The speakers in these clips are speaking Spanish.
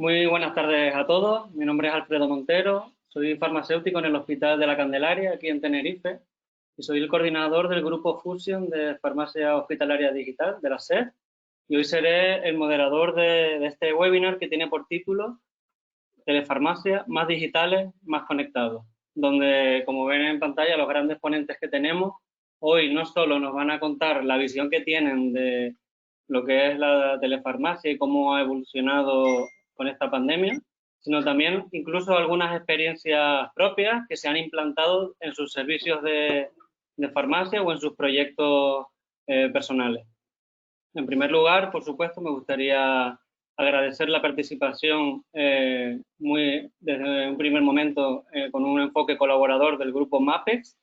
Muy buenas tardes a todos. Mi nombre es Alfredo Montero. Soy farmacéutico en el Hospital de la Candelaria, aquí en Tenerife, y soy el coordinador del grupo Fusion de Farmacia Hospitalaria Digital de la SED. Y hoy seré el moderador de este webinar que tiene por título Telefarmacia, más digitales, más conectados, donde, como ven en pantalla, los grandes ponentes que tenemos hoy no solo nos van a contar la visión que tienen de lo que es la telefarmacia y cómo ha evolucionado con esta pandemia, sino también incluso algunas experiencias propias que se han implantado en sus servicios de farmacia o en sus proyectos personales. En primer lugar, por supuesto, me gustaría agradecer la participación desde un primer momento con un enfoque colaborador del grupo MAPEX,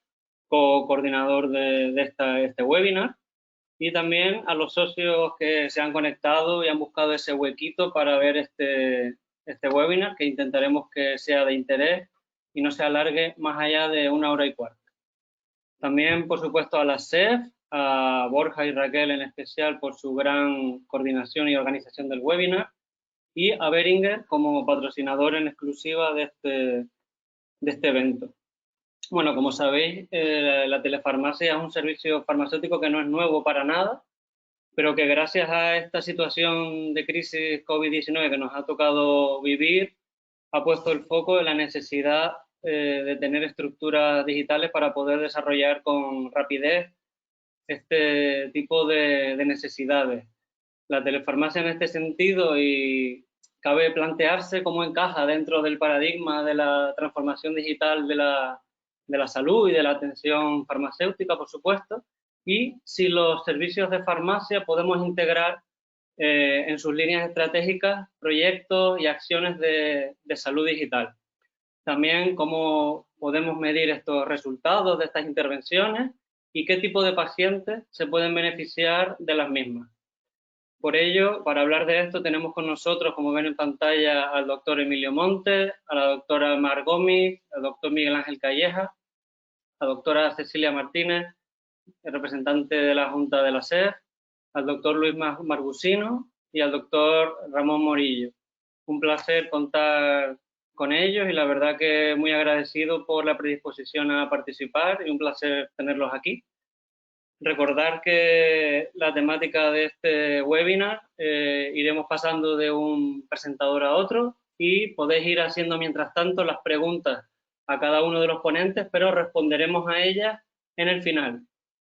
coordinador de este webinar, y también a los socios que se han conectado y han buscado ese huequito para ver este webinar, que intentaremos que sea de interés y no se alargue más allá de 1 hora y cuarto. También, por supuesto, a la SEF, a Borja y Raquel en especial por su gran coordinación y organización del webinar, y a Beringer como patrocinador en exclusiva de este evento. Bueno, como sabéis, la telefarmacia es un servicio farmacéutico que no es nuevo para nada, pero que gracias a esta situación de crisis COVID-19 que nos ha tocado vivir, ha puesto el foco en la necesidad de tener estructuras digitales para poder desarrollar con rapidez este tipo de necesidades. La telefarmacia en este sentido, y cabe plantearse cómo encaja dentro del paradigma de la transformación digital de la salud y de la atención farmacéutica, por supuesto, y si los servicios de farmacia podemos integrar en sus líneas estratégicas proyectos y acciones de salud digital. También cómo podemos medir estos resultados de estas intervenciones y qué tipo de pacientes se pueden beneficiar de las mismas. Por ello, para hablar de esto, tenemos con nosotros, como ven en pantalla, al doctor Emilio Montes, a la doctora Mar Gómez, al doctor Miguel Ángel Calleja, a la doctora Cecilia Martínez, el representante de la Junta de la SED, al doctor Luis Margusino y al doctor Ramón Morillo. Un placer contar con ellos y la verdad que muy agradecido por la predisposición a participar y un placer tenerlos aquí. Recordar que la temática de este webinar iremos pasando de un presentador a otro y podéis ir haciendo mientras tanto las preguntas a cada uno de los ponentes, pero responderemos a ellas en el final.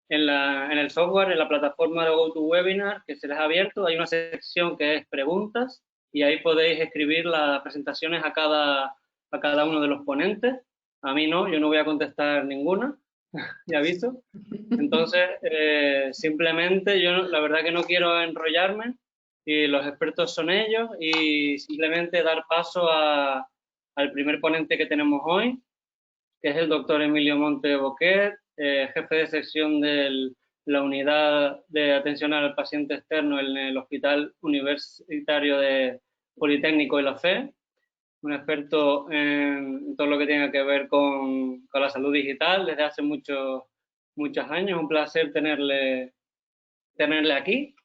En el software, en la plataforma de GoToWebinar que se les ha abierto, hay una sección que es preguntas y ahí podéis escribir las presentaciones a cada uno de los ponentes. A mí no, yo no voy a contestar ninguna, ya aviso. Entonces, simplemente yo la verdad que no quiero enrollarme y los expertos son ellos y simplemente dar paso al primer ponente que tenemos hoy, que es el doctor Emilio Monte Boquet, jefe de sección de la unidad de atención al paciente externo en el Hospital Universitario de Politécnico de la FE, un experto en todo lo que tenga que ver con la salud digital desde hace muchos años. Un placer tenerle aquí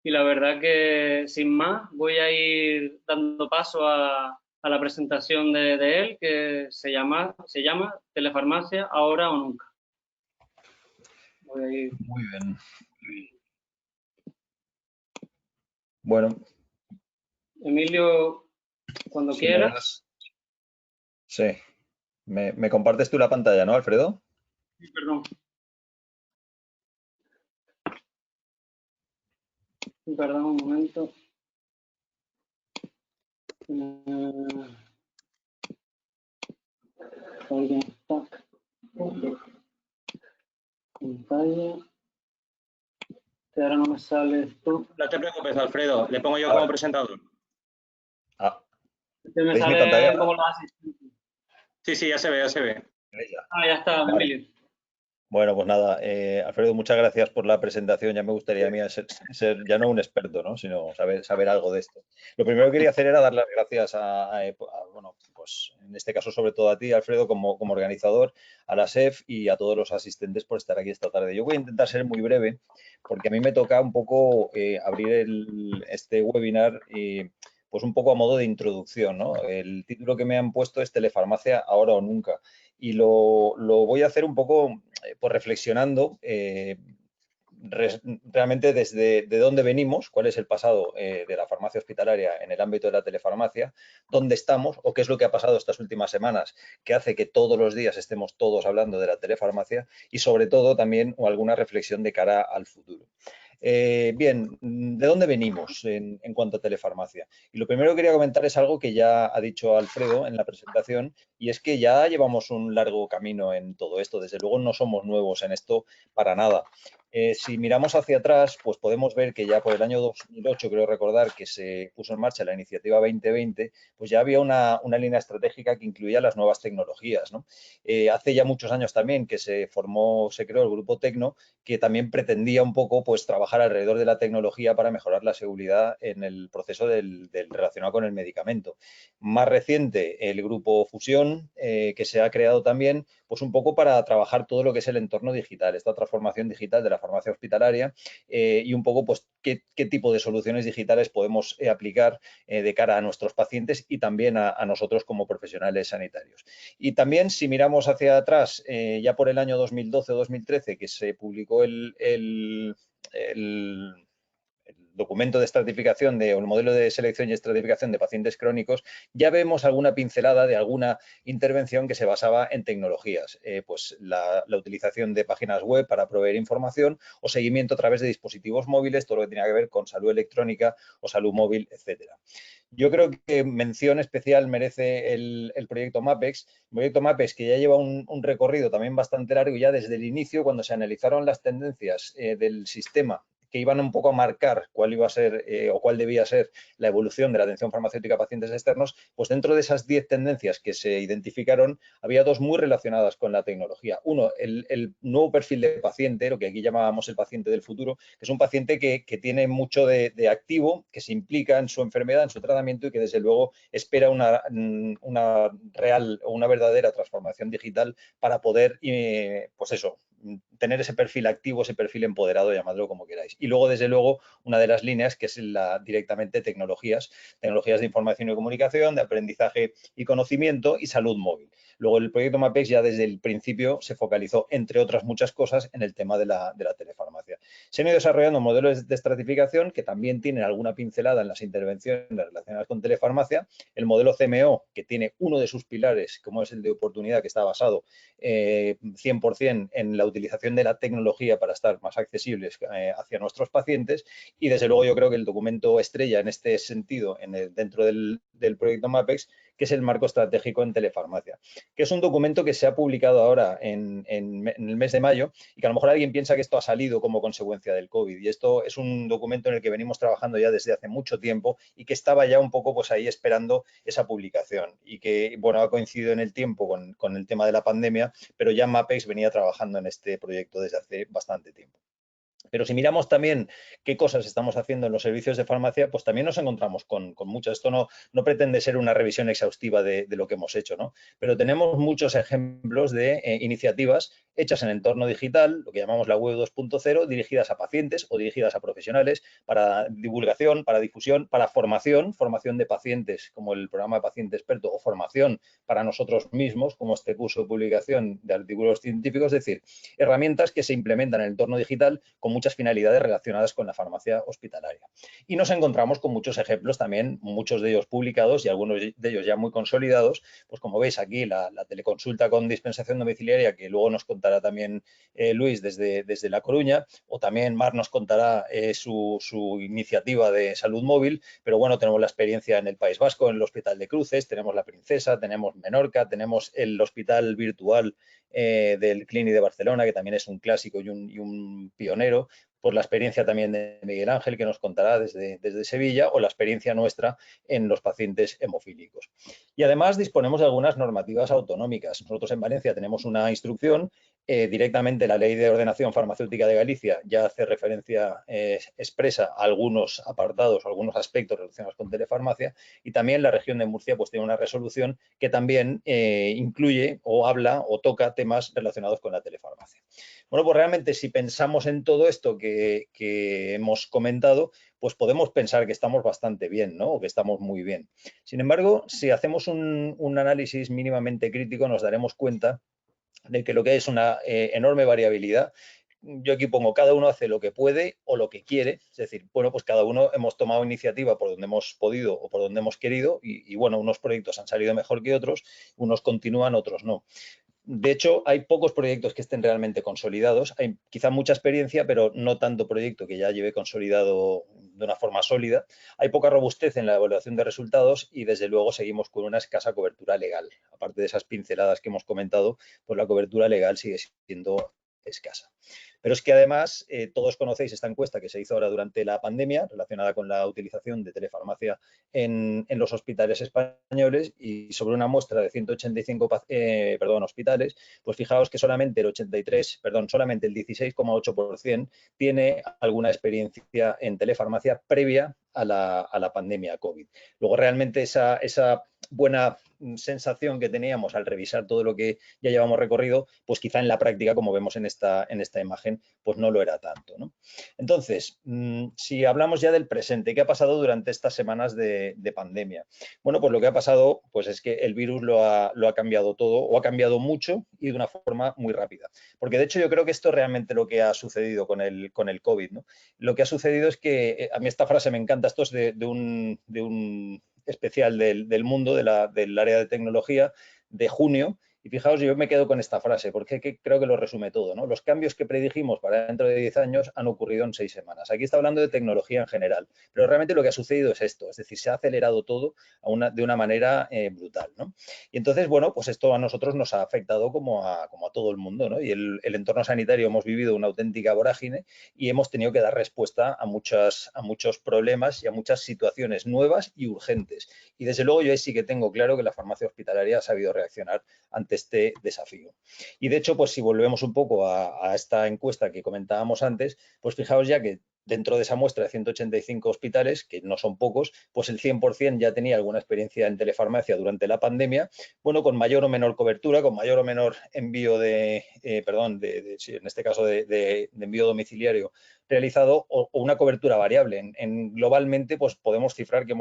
y la verdad que sin más voy a ir dando paso a la presentación de él, que se llama Telefarmacia, ahora o nunca. Voy a ir. Muy bien. Bueno. Emilio, cuando quieras. Sí. ¿Me compartes tú la pantalla, no, Alfredo? Sí, perdón. Perdón un momento. Alguien está. Pantalla. Que ahora no me sale esto. No te preocupes, Alfredo. Le pongo yo como presentador. Me sale mi pantalla como los asistentes. Sí, ya se ve, ya se ve. Ya está, vale. Emilio. Bueno, pues nada, Alfredo, muchas gracias por la presentación. Ya me gustaría a mí ser ya no un experto, ¿no? Sino saber algo de esto. Lo primero que quería hacer era dar las gracias bueno, pues en este caso sobre todo a ti, Alfredo, como organizador, a la SEF y a todos los asistentes por estar aquí esta tarde. Yo voy a intentar ser muy breve porque a mí me toca un poco abrir este webinar pues un poco a modo de introducción, ¿no? El título que me han puesto es Telefarmacia ahora o nunca. Y lo voy a hacer un poco pues reflexionando realmente desde de dónde venimos, cuál es el pasado de la farmacia hospitalaria en el ámbito de la telefarmacia, dónde estamos o qué es lo que ha pasado estas últimas semanas que hace que todos los días estemos todos hablando de la telefarmacia y sobre todo también alguna reflexión de cara al futuro. Bien, ¿de dónde venimos en cuanto a telefarmacia? Y lo primero que quería comentar es algo que ya ha dicho Alfredo en la presentación y es que ya llevamos un largo camino en todo esto. Desde luego no somos nuevos en esto para nada. Si miramos hacia atrás, pues podemos ver que ya por el año 2008, creo recordar, que se puso en marcha la iniciativa 2020, pues ya había una línea estratégica que incluía las nuevas tecnologías, ¿no? Hace ya muchos años también que se creó el Grupo Tecno, que también pretendía un poco pues trabajar alrededor de la tecnología para mejorar la seguridad en el proceso del relacionado con el medicamento. Más reciente, el Grupo Fusión, que se ha creado también pues un poco para trabajar todo lo que es el entorno digital, esta transformación digital de la farmacia hospitalaria y un poco pues qué tipo de soluciones digitales podemos aplicar de cara a nuestros pacientes y también a nosotros como profesionales sanitarios. Y también si miramos hacia atrás, ya por el año 2012 o 2013 que se publicó el documento de estratificación o el modelo de selección y estratificación de pacientes crónicos, ya vemos alguna pincelada de alguna intervención que se basaba en tecnologías, pues la utilización de páginas web para proveer información o seguimiento a través de dispositivos móviles, todo lo que tenía que ver con salud electrónica o salud móvil, etcétera. Yo creo que mención especial merece el proyecto MAPEX. El proyecto MAPEX que ya lleva un recorrido también bastante largo, ya desde el inicio, cuando se analizaron las tendencias del sistema que iban un poco a marcar cuál iba a ser o cuál debía ser la evolución de la atención farmacéutica a pacientes externos, pues dentro de esas 10 tendencias que se identificaron, había dos muy relacionadas con la tecnología. Uno, el nuevo perfil de paciente, lo que aquí llamábamos el paciente del futuro, que es un paciente que tiene mucho de activo, que se implica en su enfermedad, en su tratamiento y que desde luego espera una real o una verdadera transformación digital para poder, pues eso, tener ese perfil activo, ese perfil empoderado, llamadlo como queráis. Y luego, desde luego, una de las líneas que es directamente tecnologías de información y comunicación, de aprendizaje y conocimiento y salud móvil. Luego, el proyecto MAPEX ya desde el principio se focalizó, entre otras muchas cosas, en el tema de la telefarmacia. Se han ido desarrollando modelos de estratificación que también tienen alguna pincelada en las intervenciones relacionadas con telefarmacia. El modelo CMO, que tiene uno de sus pilares, como es el de oportunidad, que está basado 100% en la utilización de la tecnología para estar más accesibles hacia nuestros pacientes y desde luego yo creo que el documento estrella en este sentido dentro del proyecto MAPEX, que es el marco estratégico en telefarmacia, que es un documento que se ha publicado ahora en el mes de mayo y que a lo mejor alguien piensa que esto ha salido como consecuencia del COVID y esto es un documento en el que venimos trabajando ya desde hace mucho tiempo y que estaba ya un poco pues ahí esperando esa publicación y que bueno ha coincidido en el tiempo con el tema de la pandemia, pero ya MAPEX venía trabajando en este proyecto desde hace bastante tiempo. Pero si miramos también qué cosas estamos haciendo en los servicios de farmacia, pues también nos encontramos con mucho. Esto no pretende ser una revisión exhaustiva de lo que hemos hecho, ¿no? Pero tenemos muchos ejemplos de iniciativas hechas en entorno digital, lo que llamamos la web 2.0, dirigidas a pacientes o dirigidas a profesionales para divulgación, para difusión, para formación de pacientes, como el programa de paciente experto, o formación para nosotros mismos, como este curso de publicación de artículos científicos, es decir, herramientas que se implementan en el entorno digital con muchas finalidades relacionadas con la farmacia hospitalaria. Y nos encontramos con muchos ejemplos también, muchos de ellos publicados y algunos de ellos ya muy consolidados, pues como veis aquí la teleconsulta con dispensación domiciliaria, que luego nos contará también Luis desde La Coruña, o también Mar nos contará su iniciativa de salud móvil, pero bueno, tenemos la experiencia en el País Vasco, en el Hospital de Cruces, tenemos La Princesa, tenemos Menorca, tenemos el hospital virtual del Clinic de Barcelona, que también es un clásico y un pionero, por la experiencia también de Miguel Ángel, que nos contará desde Sevilla, o la experiencia nuestra en los pacientes hemofílicos. Y además disponemos de algunas normativas autonómicas. Nosotros en Valencia tenemos una instrucción, directamente la Ley de Ordenación Farmacéutica de Galicia ya hace referencia expresa a algunos apartados, a algunos aspectos relacionados con telefarmacia, y también la región de Murcia pues tiene una resolución que también incluye o habla o toca temas relacionados con la telefarmacia. Bueno, pues realmente si pensamos en todo esto que hemos comentado, pues podemos pensar que estamos bastante bien, ¿no? O que estamos muy bien. Sin embargo, si hacemos un análisis mínimamente crítico, nos daremos cuenta de que lo que hay es una enorme variabilidad. Yo aquí pongo, cada uno hace lo que puede o lo que quiere, es decir, bueno, pues cada uno hemos tomado iniciativa por donde hemos podido o por donde hemos querido y bueno, unos proyectos han salido mejor que otros, unos continúan, otros no. De hecho, hay pocos proyectos que estén realmente consolidados. Hay quizá mucha experiencia, pero no tanto proyecto que ya lleve consolidado de una forma sólida. Hay poca robustez en la evaluación de resultados y, desde luego, seguimos con una escasa cobertura legal. Aparte de esas pinceladas que hemos comentado, pues la cobertura legal sigue siendo escasa. Pero es que además todos conocéis esta encuesta que se hizo ahora durante la pandemia relacionada con la utilización de telefarmacia en los hospitales españoles, y sobre una muestra de 185 hospitales, pues fijaos que solamente el 16,8% tiene alguna experiencia en telefarmacia previa a la pandemia COVID. Luego, realmente esa buena sensación que teníamos al revisar todo lo que ya llevamos recorrido, pues quizá en la práctica, como vemos en esta imagen, pues no lo era tanto, ¿no? Entonces, si hablamos ya del presente, ¿qué ha pasado durante estas semanas de pandemia? Bueno, pues lo que ha pasado pues es que el virus lo ha cambiado todo, o ha cambiado mucho y de una forma muy rápida. Porque de hecho yo creo que esto es realmente lo que ha sucedido con el COVID, ¿no? Lo que ha sucedido es que, a mí esta frase me encanta, esto es de un especial del mundo, del área de tecnología, de junio. Y fijaos, yo me quedo con esta frase porque creo que lo resume todo, ¿no? Los cambios que predijimos para dentro de 10 años han ocurrido en 6 semanas. Aquí está hablando de tecnología en general, pero realmente lo que ha sucedido es esto, es decir, se ha acelerado todo de una manera brutal, ¿no? Y entonces, bueno, pues esto a nosotros nos ha afectado como a todo el mundo, ¿no? Y el entorno sanitario, hemos vivido una auténtica vorágine y hemos tenido que dar respuesta a muchos problemas y a muchas situaciones nuevas y urgentes. Y desde luego yo ahí sí que tengo claro que la farmacia hospitalaria ha sabido reaccionar ante este desafío. Y de hecho, pues si volvemos un poco a esta encuesta que comentábamos antes, pues fijaos ya que dentro de esa muestra de 185 hospitales, que no son pocos, pues el 100% ya tenía alguna experiencia en telefarmacia durante la pandemia, bueno, con mayor o menor cobertura, con mayor o menor envío en este caso de envío domiciliario realizado, o una cobertura variable. Globalmente, pues podemos cifrar que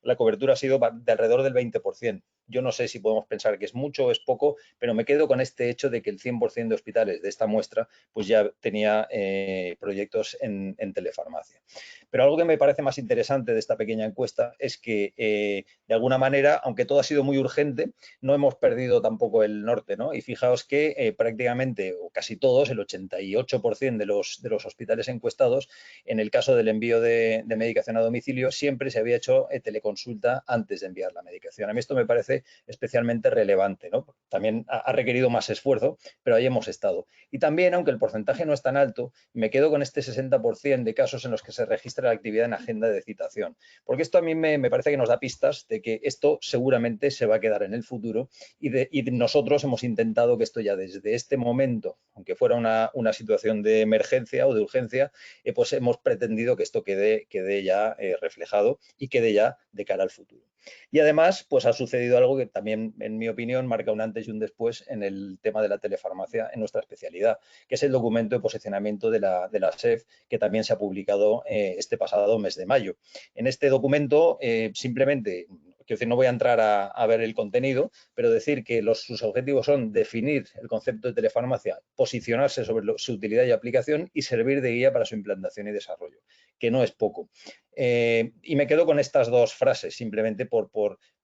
la cobertura ha sido de alrededor del 20%. Yo no sé si podemos pensar que es mucho o es poco, pero me quedo con este hecho de que el 100% de hospitales de esta muestra pues ya tenía proyectos en telefarmacia. Pero algo que me parece más interesante de esta pequeña encuesta es que, de alguna manera, aunque todo ha sido muy urgente, no hemos perdido tampoco el norte, ¿no? Y fijaos que prácticamente, o casi todos, el 88% de los hospitales encuestados, en el caso del envío de medicación a domicilio, siempre se había hecho teleconsulta antes de enviar la medicación. A mí esto me parece especialmente relevante, ¿no? También ha requerido más esfuerzo, pero ahí hemos estado. Y también, aunque el porcentaje no es tan alto, me quedo con este 60% de casos en los que se registra la actividad en agenda de citación, porque esto a mí me parece que nos da pistas de que esto seguramente se va a quedar en el futuro, y nosotros hemos intentado que esto ya desde este momento, aunque fuera una situación de emergencia o de urgencia, pues hemos pretendido que esto quede ya reflejado y quede ya de cara al futuro. Y además, pues ha sucedido algo que también, en mi opinión, marca un antes y un después en el tema de la telefarmacia en nuestra especialidad, que es el documento de posicionamiento de la SEF, que también se ha publicado este pasado mes de mayo. En este documento, simplemente, quiero decir, no voy a entrar a ver el contenido, pero decir que sus objetivos son definir el concepto de telefarmacia, posicionarse sobre su utilidad y aplicación y servir de guía para su implantación y desarrollo, que no es poco. Y me quedo con estas dos frases, simplemente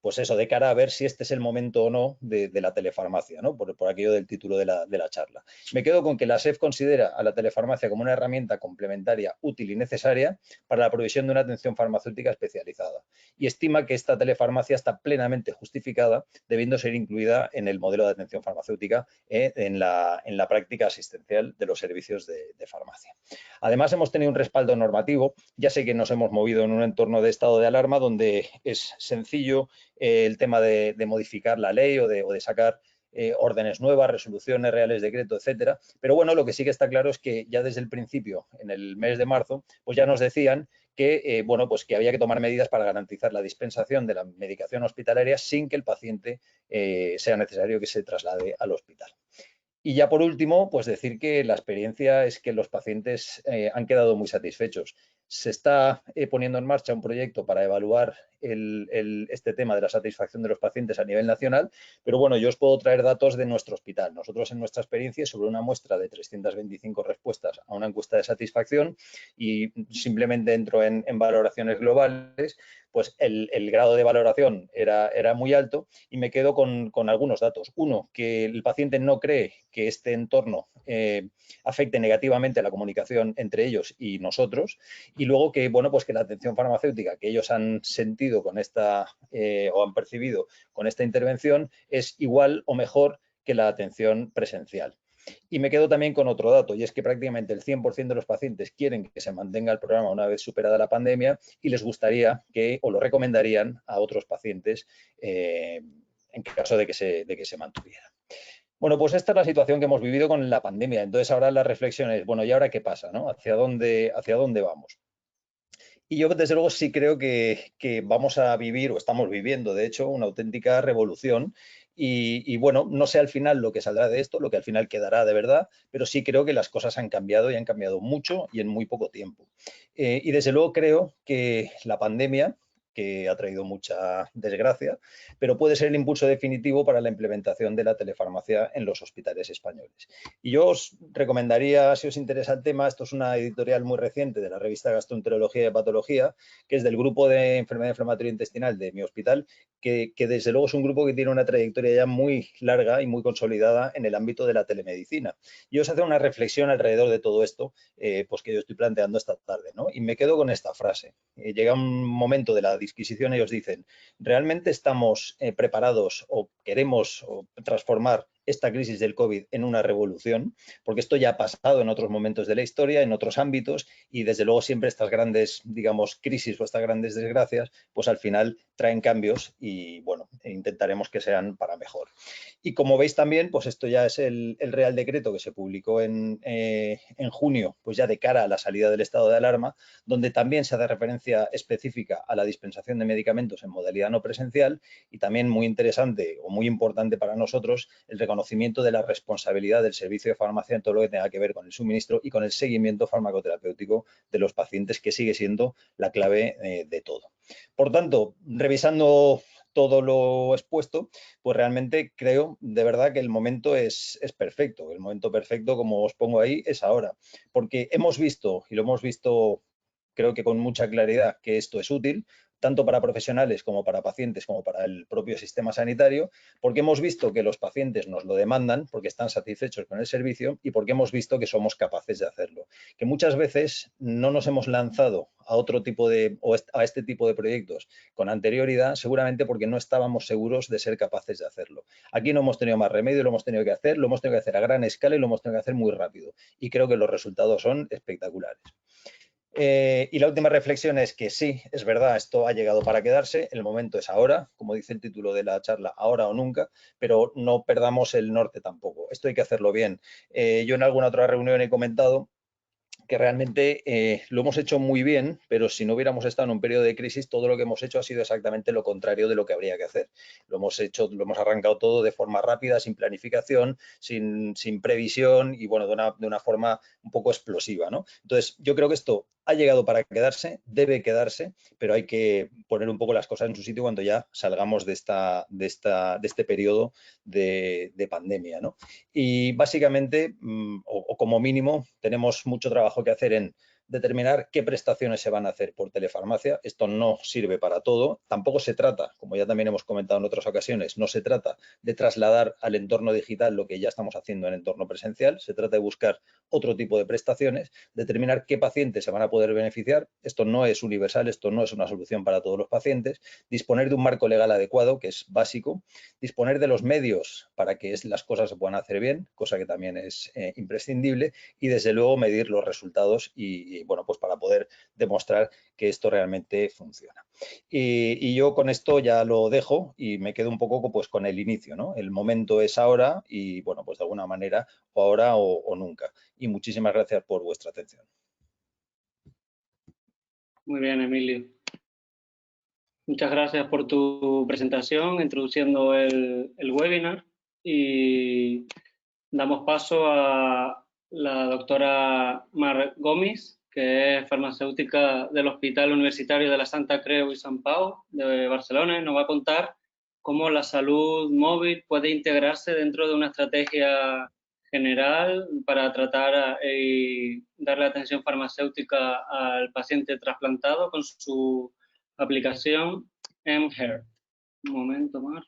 pues eso, de cara a ver si este es el momento o no de la telefarmacia, ¿no? Por aquello del título de la charla. Me quedo con que la SEF considera a la telefarmacia como una herramienta complementaria, útil y necesaria para la provisión de una atención farmacéutica especializada, y estima que esta telefarmacia está plenamente justificada, debiendo ser incluida en el modelo de atención farmacéutica en la práctica asistencial de los servicios de farmacia. Además, hemos tenido un respaldo normativo. Ya sé que nos hemos movido en un entorno de estado de alarma donde es sencillo el tema de modificar la ley o de sacar órdenes nuevas, resoluciones, reales decreto, etcétera. Pero bueno, lo que sí que está claro es que ya desde el principio, en el mes de marzo, pues ya nos decían que, bueno, pues que había que tomar medidas para garantizar la dispensación de la medicación hospitalaria sin que el paciente sea necesario que se traslade al hospital. Y ya por último, pues decir que la experiencia es que los pacientes han quedado muy satisfechos. se está poniendo en marcha un proyecto para evaluar este tema de la satisfacción de los pacientes a nivel nacional, pero bueno, yo os puedo traer datos de nuestro hospital. Nosotros en nuestra experiencia, sobre una muestra de 325 respuestas a una encuesta de satisfacción, y simplemente entro en valoraciones globales, pues el grado de valoración era muy alto, y me quedo con algunos datos. Uno, que el paciente no cree que este entorno afecte negativamente a la comunicación entre ellos y nosotros, y luego que, bueno, pues que la atención farmacéutica que ellos han sentido con esta o han percibido con esta intervención es igual o mejor que la atención presencial. Y me quedo también con otro dato, y es que prácticamente el 100% de los pacientes quieren que se mantenga el programa una vez superada la pandemia, y les gustaría que, o lo recomendarían a otros pacientes en caso de que se mantuviera. Bueno, pues esta es la situación que hemos vivido con la pandemia. Entonces ahora la reflexión es, bueno, ¿y ahora qué pasa, no? ¿Hacia dónde vamos? Y yo, desde luego, sí creo que vamos a vivir, o estamos viviendo, de hecho, una auténtica revolución. Y bueno, no sé al final lo que saldrá de esto, lo que al final quedará de verdad, pero sí creo que las cosas han cambiado, y han cambiado mucho y en muy poco tiempo. Y desde luego creo que la pandemia, que ha traído mucha desgracia, pero puede ser el impulso definitivo para la implementación de la telefarmacia en los hospitales españoles. Y yo os recomendaría, si os interesa el tema, esto es una editorial muy reciente de la revista Gastroenterología y Hepatología, que es del grupo de enfermedad inflamatoria intestinal de mi hospital, que desde luego es un grupo que tiene una trayectoria ya muy larga y muy consolidada en el ámbito de la telemedicina. Y os hace una reflexión alrededor de todo esto, pues que yo estoy planteando esta tarde, ¿no? Y me quedo con esta frase. Llega un momento de la disquisición y os dicen, ¿realmente estamos preparados o queremos transformar esta crisis del COVID en una revolución? Porque esto ya ha pasado en otros momentos de la historia, en otros ámbitos, y desde luego siempre estas grandes, digamos, crisis o estas grandes desgracias, pues al final traen cambios y, bueno, intentaremos que sean para mejor. Y como veis también, pues esto ya es el Real Decreto que se publicó en junio, pues ya de cara a la salida del estado de alarma, donde también se hace referencia específica a la dispensación de medicamentos en modalidad no presencial, y también muy interesante o muy importante para nosotros el reconocimiento de la responsabilidad del servicio de farmacia en todo lo que tenga que ver con el suministro y con el seguimiento farmacoterapéutico de los pacientes, que sigue siendo la clave de todo. Por tanto, revisando todo lo expuesto, pues realmente creo de verdad que el momento es perfecto. El momento perfecto, como os pongo ahí, es ahora. Porque hemos visto, y lo hemos visto creo que con mucha claridad, que esto es útil, tanto para profesionales como para pacientes, como para el propio sistema sanitario, porque hemos visto que los pacientes nos lo demandan, porque están satisfechos con el servicio, y porque hemos visto que somos capaces de hacerlo. Que muchas veces no nos hemos lanzado a otro tipo de, o a este tipo de proyectos con anterioridad, seguramente porque no estábamos seguros de ser capaces de hacerlo. Aquí no hemos tenido más remedio, lo hemos tenido que hacer a gran escala y lo hemos tenido que hacer muy rápido. Y creo que los resultados son espectaculares. Y la última reflexión es que sí, es verdad, esto ha llegado para quedarse, el momento es ahora, como dice el título de la charla, ahora o nunca, pero no perdamos el norte tampoco, esto hay que hacerlo bien. Yo en alguna otra reunión he comentado que realmente lo hemos hecho muy bien, pero si no hubiéramos estado en un periodo de crisis, todo lo que hemos hecho ha sido exactamente lo contrario de lo que habría que hacer. Lo hemos arrancado todo de forma rápida, sin planificación, sin previsión y, bueno, de una forma un poco explosiva, ¿no? Entonces, yo creo que esto ha llegado para quedarse, debe quedarse, pero hay que poner un poco las cosas en su sitio cuando ya salgamos de este periodo de pandemia, ¿no? Y básicamente, o como mínimo, tenemos mucho trabajo que hacer en determinar qué prestaciones se van a hacer por telefarmacia. Esto no sirve para todo. Tampoco se trata, como ya también hemos comentado en otras ocasiones, no se trata de trasladar al entorno digital lo que ya estamos haciendo en entorno presencial. Se trata de buscar otro tipo de prestaciones, determinar qué pacientes se van a poder beneficiar. Esto no es universal, esto no es una solución para todos los pacientes. Disponer de un marco legal adecuado, que es básico. Disponer de los medios para que las cosas se puedan hacer bien, cosa que también es imprescindible. Y desde luego medir los resultados y bueno, pues para poder demostrar que esto realmente funciona. Y yo con esto ya lo dejo y me quedo un poco pues con el inicio, ¿no? El momento es ahora y, bueno, pues de alguna manera o ahora o nunca. Y muchísimas gracias por vuestra atención. Muy bien, Emilio. Muchas gracias por tu presentación, introduciendo el webinar, y damos paso a la doctora Mar Gómez, que es farmacéutica del Hospital Universitario de la Santa Creu y Sant Pau de Barcelona, y nos va a contar cómo la salud móvil puede integrarse dentro de una estrategia general para tratar y darle atención farmacéutica al paciente trasplantado con su aplicación mHealth. Un momento, Mar.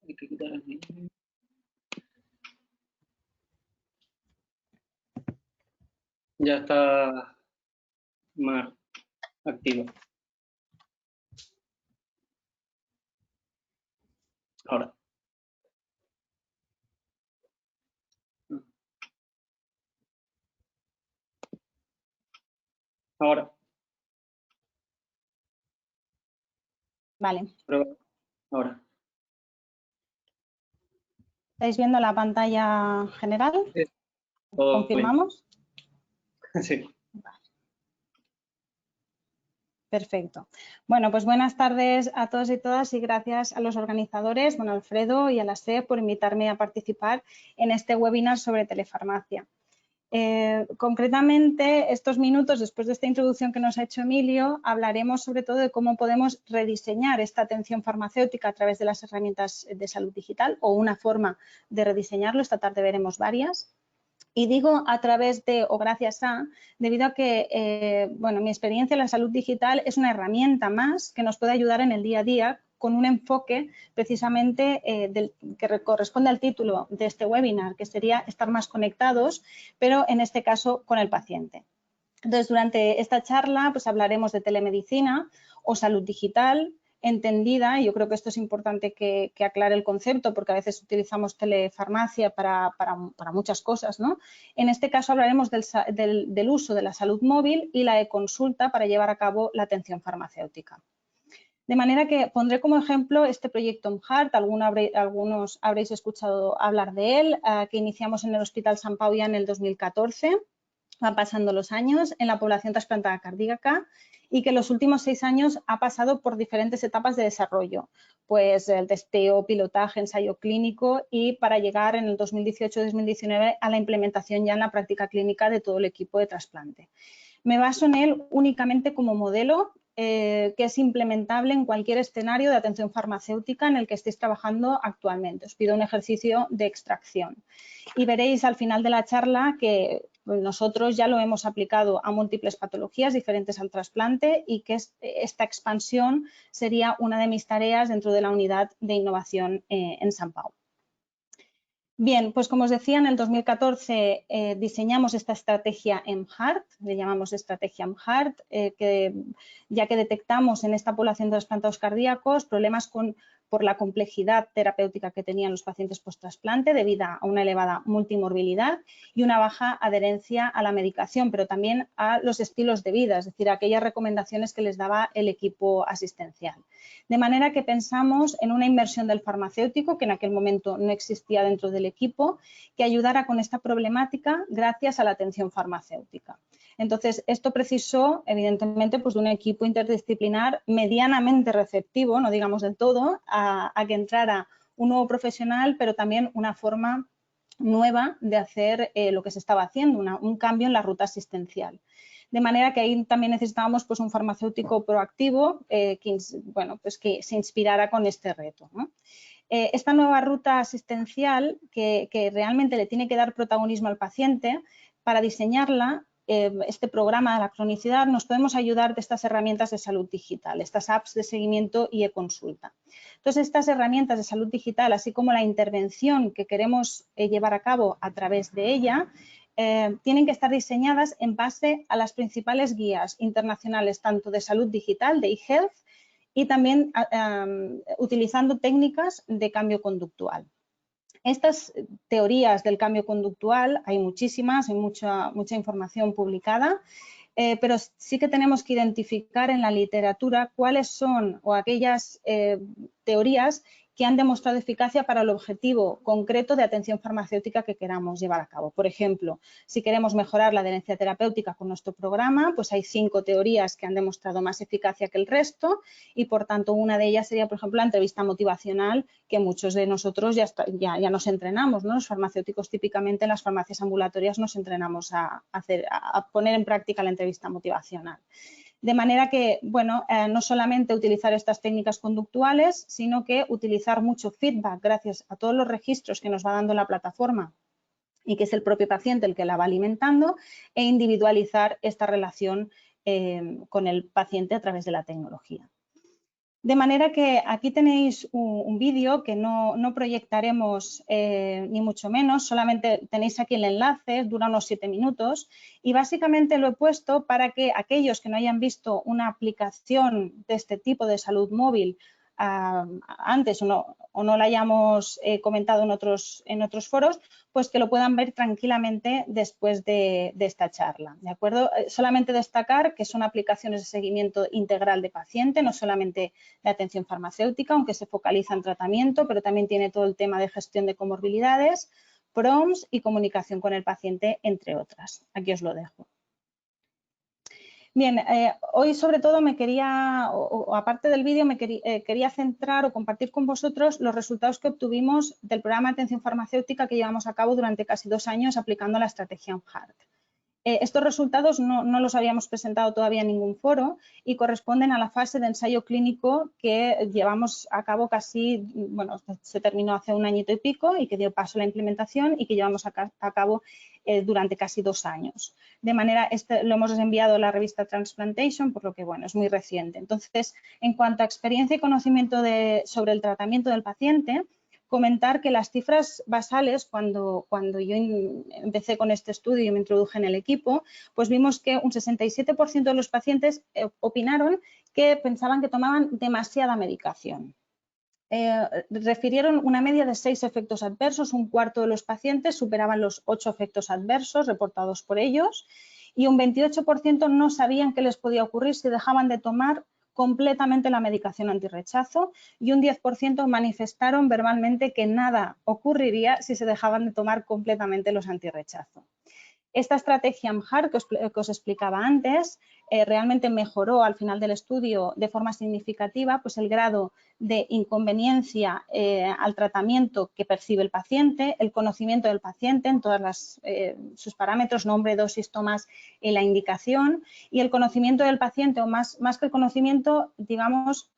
Hay que quitar aquí. Ya está Mar activo. Ahora. Ahora. Vale. Prueba. Ahora. ¿Estáis viendo la pantalla general? Sí. Todo ¿Confirmamos? bien. Sí. Vale. Perfecto. Bueno, pues buenas tardes a todos y todas y gracias a los organizadores, bueno, Alfredo y a la SEP por invitarme a participar en este webinar sobre telefarmacia. Concretamente, estos minutos, después de esta introducción que nos ha hecho Emilio, hablaremos sobre todo de cómo podemos rediseñar esta atención farmacéutica a través de las herramientas de salud digital o una forma de rediseñarlo. Esta tarde veremos varias. Y digo a través de o gracias a, debido a que, bueno, mi experiencia en la salud digital es una herramienta más que nos puede ayudar en el día a día con un enfoque precisamente que corresponde al título de este webinar, que sería estar más conectados, pero en este caso con el paciente. Entonces, durante esta charla pues hablaremos de telemedicina o salud digital entendida, y yo creo que esto es importante que aclare el concepto porque a veces utilizamos telefarmacia para muchas cosas, ¿no? En este caso hablaremos del uso de la salud móvil y la e-consulta para llevar a cabo la atención farmacéutica. De manera que pondré como ejemplo este proyecto mHealth, algunos habréis escuchado hablar de él, que iniciamos en el Hospital Sant Pau ya en el 2014. Van pasando los años en la población trasplantada cardíaca y que en los últimos 6 años ha pasado por diferentes etapas de desarrollo, pues el testeo, pilotaje, ensayo clínico y para llegar en el 2018-2019 a la implementación ya en la práctica clínica de todo el equipo de trasplante. Me baso en él únicamente como modelo que es implementable en cualquier escenario de atención farmacéutica en el que estéis trabajando actualmente. Os pido un ejercicio de extracción y veréis al final de la charla que nosotros ya lo hemos aplicado a múltiples patologías diferentes al trasplante y que esta expansión sería una de mis tareas dentro de la unidad de innovación en Sant Pau. Bien, pues como os decía, en el 2014 diseñamos esta estrategia mHealth, le llamamos estrategia mHealth, ya que detectamos en esta población de trasplantados cardíacos problemas por la complejidad terapéutica que tenían los pacientes post-trasplante debido a una elevada multimorbilidad y una baja adherencia a la medicación, pero también a los estilos de vida, es decir, a aquellas recomendaciones que les daba el equipo asistencial. De manera que pensamos en una inversión del farmacéutico, que en aquel momento no existía dentro del equipo, que ayudara con esta problemática gracias a la atención farmacéutica. Entonces, esto precisó, evidentemente, pues de un equipo interdisciplinar medianamente receptivo, no digamos del todo, a que entrara un nuevo profesional, pero también una forma nueva de hacer lo que se estaba haciendo, un cambio en la ruta asistencial. De manera que ahí también necesitábamos pues, un farmacéutico proactivo que se inspirara con este reto, ¿no? Esta nueva ruta asistencial que realmente le tiene que dar protagonismo al paciente, para diseñarla, este programa de la cronicidad, nos podemos ayudar de estas herramientas de salud digital, estas apps de seguimiento y e-consulta. Entonces, estas herramientas de salud digital, así como la intervención que queremos llevar a cabo a través de ella, tienen que estar diseñadas en base a las principales guías internacionales, tanto de salud digital, de eHealth, y también utilizando técnicas de cambio conductual. Estas teorías del cambio conductual, hay muchísimas, hay mucha información publicada, pero sí que tenemos que identificar en la literatura cuáles son o aquellas teorías que han demostrado eficacia para el objetivo concreto de atención farmacéutica que queramos llevar a cabo. Por ejemplo, si queremos mejorar la adherencia terapéutica con nuestro programa, pues hay 5 teorías que han demostrado más eficacia que el resto y, por tanto, una de ellas sería, por ejemplo, la entrevista motivacional, que muchos de nosotros ya nos entrenamos, ¿no? Los farmacéuticos típicamente en las farmacias ambulatorias nos entrenamos a poner en práctica la entrevista motivacional. De manera que, bueno, no solamente utilizar estas técnicas conductuales, sino que utilizar mucho feedback gracias a todos los registros que nos va dando la plataforma y que es el propio paciente el que la va alimentando, e individualizar esta relación con el paciente a través de la tecnología. De manera que aquí tenéis un vídeo que no proyectaremos ni mucho menos, solamente tenéis aquí el enlace, dura unos 7 minutos y básicamente lo he puesto para que aquellos que no hayan visto una aplicación de este tipo de salud móvil antes o no la hayamos comentado en otros foros, pues que lo puedan ver tranquilamente después de esta charla, ¿de acuerdo? Solamente destacar que son aplicaciones de seguimiento integral de paciente, no solamente de atención farmacéutica, aunque se focaliza en tratamiento, pero también tiene todo el tema de gestión de comorbilidades, PROMS y comunicación con el paciente, entre otras. Aquí os lo dejo. Bien, hoy sobre todo me quería, aparte del vídeo, quería centrar o compartir con vosotros los resultados que obtuvimos del programa de atención farmacéutica que llevamos a cabo durante casi 2 años aplicando la estrategia OnHeart. Estos resultados no los habíamos presentado todavía en ningún foro y corresponden a la fase de ensayo clínico que llevamos a cabo casi, bueno, se terminó hace 1 añito y pico y que dio paso a la implementación y que llevamos a cabo durante casi 2 años. De manera, lo hemos enviado a la revista Transplantation, por lo que, bueno, es muy reciente. Entonces, en cuanto a experiencia y conocimiento sobre el tratamiento del paciente, comentar que las cifras basales, cuando yo empecé con este estudio y me introduje en el equipo, pues vimos que un 67% de los pacientes opinaron que pensaban que tomaban demasiada medicación. Refirieron una media de 6 efectos adversos, 1/4 de los pacientes superaban los 8 efectos adversos reportados por ellos y un 28% no sabían qué les podía ocurrir si dejaban de tomar completamente la medicación antirrechazo y un 10% manifestaron verbalmente que nada ocurriría si se dejaban de tomar completamente los antirrechazo. Esta estrategia OnHeart que os explicaba antes realmente mejoró al final del estudio de forma significativa pues el grado de inconveniencia al tratamiento que percibe el paciente, el conocimiento del paciente en todos sus parámetros, nombre, dosis, tomas y la indicación, y el conocimiento del paciente, o más que el conocimiento, digamos,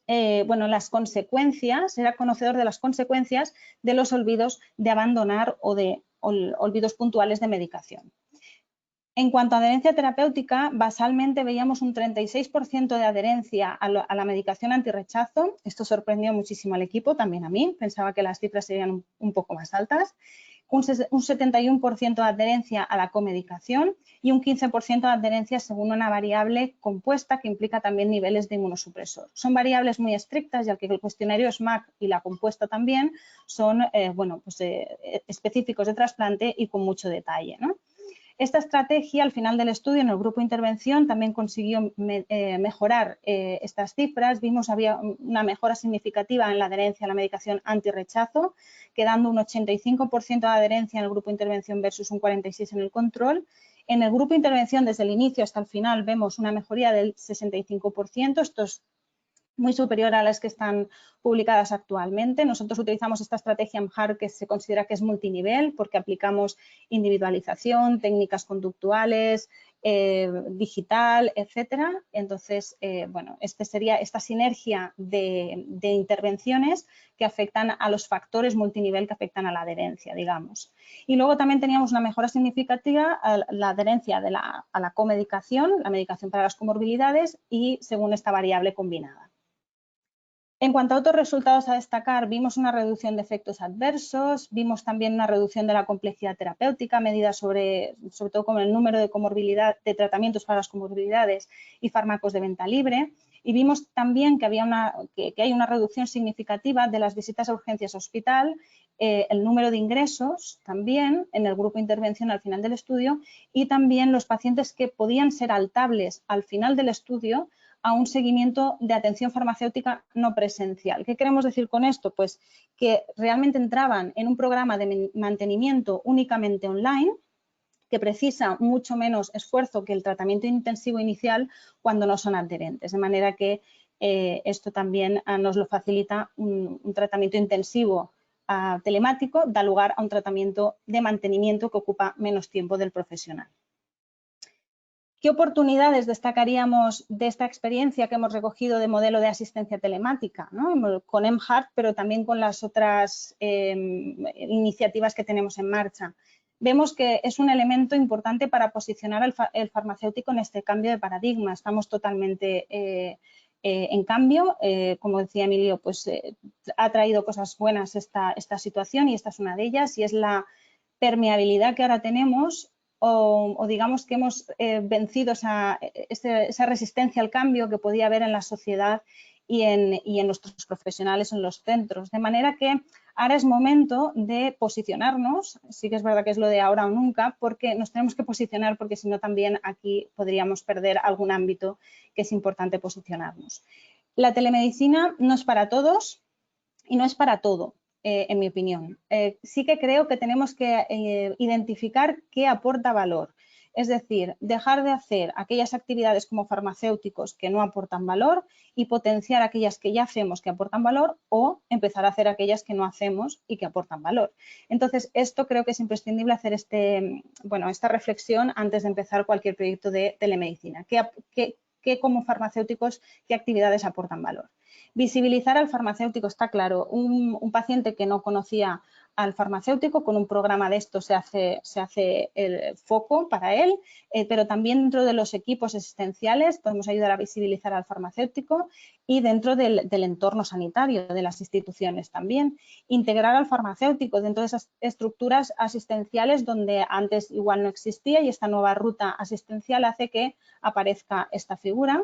bueno, las consecuencias, era conocedor de las consecuencias de los olvidos de abandonar o de olvidos puntuales de medicación. En cuanto a adherencia terapéutica, basalmente veíamos un 36% de adherencia a la medicación antirrechazo. Esto sorprendió muchísimo al equipo, también a mí. Pensaba que las cifras serían un poco más altas. Un 71% de adherencia a la comedicación y un 15% de adherencia según una variable compuesta que implica también niveles de inmunosupresor. Son variables muy estrictas, ya que el cuestionario SMAC y la compuesta también son bueno, pues, específicos de trasplante y con mucho detalle, ¿no? Esta estrategia, al final del estudio, en el grupo de intervención, también consiguió mejorar estas cifras. Vimos que había una mejora significativa en la adherencia a la medicación antirrechazo, quedando un 85% de adherencia en el grupo de intervención versus un 46% en el control. En el grupo de intervención, desde el inicio hasta el final, vemos una mejoría del 65%. Esto es muy superior a las que están publicadas actualmente. Nosotros utilizamos esta estrategia OnHeart que se considera que es multinivel porque aplicamos individualización, técnicas conductuales, digital, etcétera. Entonces, bueno, sería esta sinergia de intervenciones que afectan a los factores multinivel que afectan a la adherencia, digamos. Y luego también teníamos una mejora significativa a la adherencia a la comedicación, la medicación para las comorbilidades y según esta variable combinada. En cuanto a otros resultados a destacar, vimos una reducción de efectos adversos, vimos también una reducción de la complejidad terapéutica, medida sobre todo con el número de tratamientos para las comorbilidades y fármacos de venta libre, y vimos también que hay una reducción significativa de las visitas a urgencias hospital, el número de ingresos también en el grupo de intervención al final del estudio y también los pacientes que podían ser altables al final del estudio a un seguimiento de atención farmacéutica no presencial. ¿Qué queremos decir con esto? Pues que realmente entraban en un programa de mantenimiento únicamente online, que precisa mucho menos esfuerzo que el tratamiento intensivo inicial cuando no son adherentes. De manera que esto también nos lo facilita un tratamiento intensivo telemático, da lugar a un tratamiento de mantenimiento que ocupa menos tiempo del profesional. ¿Qué oportunidades destacaríamos de esta experiencia que hemos recogido de modelo de asistencia telemática, ¿no? Con mHeart, pero también con las otras iniciativas que tenemos en marcha? Vemos que es un elemento importante para posicionar el farmacéutico en este cambio de paradigma. Estamos totalmente en cambio. Como decía Emilio, pues ha traído cosas buenas esta situación y esta es una de ellas, y es la permeabilidad que ahora tenemos o digamos que hemos vencido esa resistencia al cambio que podía haber en la sociedad y en nuestros profesionales, en los centros. De manera que ahora es momento de posicionarnos, sí que es verdad que es lo de ahora o nunca, porque nos tenemos que posicionar, porque si no también aquí podríamos perder algún ámbito que es importante posicionarnos. La telemedicina no es para todos y no es para todo. En mi opinión. Sí que creo que tenemos que identificar qué aporta valor. Es decir, dejar de hacer aquellas actividades como farmacéuticos que no aportan valor y potenciar aquellas que ya hacemos que aportan valor o empezar a hacer aquellas que no hacemos y que aportan valor. Entonces, esto creo que es imprescindible hacer esta reflexión antes de empezar cualquier proyecto de telemedicina. ¿Qué como farmacéuticos, qué actividades aportan valor? Visibilizar al farmacéutico, está claro. Un paciente que no conocía al farmacéutico, con un programa de esto se hace el foco para él, pero también dentro de los equipos asistenciales podemos ayudar a visibilizar al farmacéutico y dentro del entorno sanitario, de las instituciones también. Integrar al farmacéutico dentro de esas estructuras asistenciales donde antes igual no existía y esta nueva ruta asistencial hace que aparezca esta figura.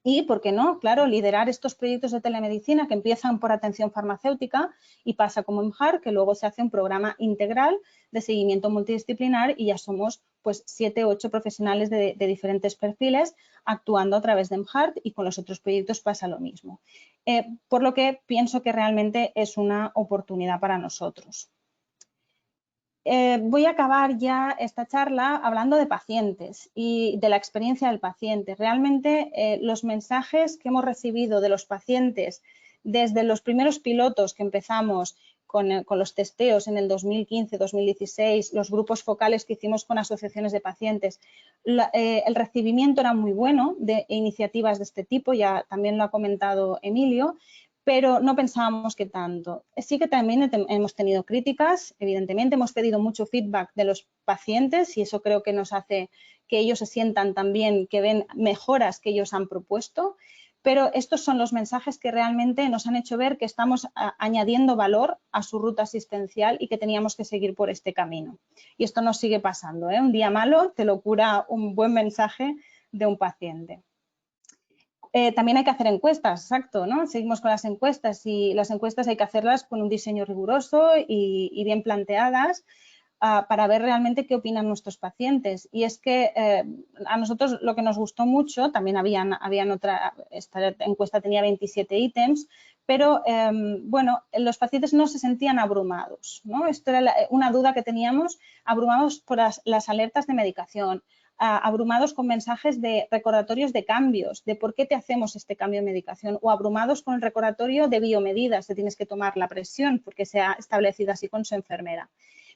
Y, ¿por qué no? Claro, liderar estos proyectos de telemedicina que empiezan por atención farmacéutica y pasa como en mHeart, que luego se hace un programa integral de seguimiento multidisciplinar y ya somos pues 7 u 8 profesionales de diferentes perfiles actuando a través de mHeart, y con los otros proyectos pasa lo mismo. Por lo que pienso que realmente es una oportunidad para nosotros. Voy a acabar ya esta charla hablando de pacientes y de la experiencia del paciente. Realmente los mensajes que hemos recibido de los pacientes desde los primeros pilotos que empezamos con los testeos en el 2015-2016, los grupos focales que hicimos con asociaciones de pacientes, el recibimiento era muy bueno de iniciativas de este tipo, ya también lo ha comentado Emilio, pero no pensábamos que tanto. Sí que también hemos tenido críticas, evidentemente, hemos pedido mucho feedback de los pacientes y eso creo que nos hace que ellos se sientan también, que ven mejoras que ellos han propuesto, pero estos son los mensajes que realmente nos han hecho ver que estamos añadiendo valor a su ruta asistencial y que teníamos que seguir por este camino. Y esto nos sigue pasando, ¿eh? Un día malo te lo cura un buen mensaje de un paciente. También hay que hacer encuestas, exacto, ¿no? Seguimos con las encuestas y las encuestas hay que hacerlas con un diseño riguroso y bien planteadas para ver realmente qué opinan nuestros pacientes. Y es que a nosotros lo que nos gustó mucho, también esta encuesta tenía 27 ítems, pero bueno, los pacientes no se sentían abrumados, ¿no? Esto era una duda que teníamos, abrumados por las alertas de medicación, abrumados con mensajes de recordatorios de cambios, de por qué te hacemos este cambio de medicación, o abrumados con el recordatorio de biomedidas, te tienes que tomar la presión porque se ha establecido así con su enfermera.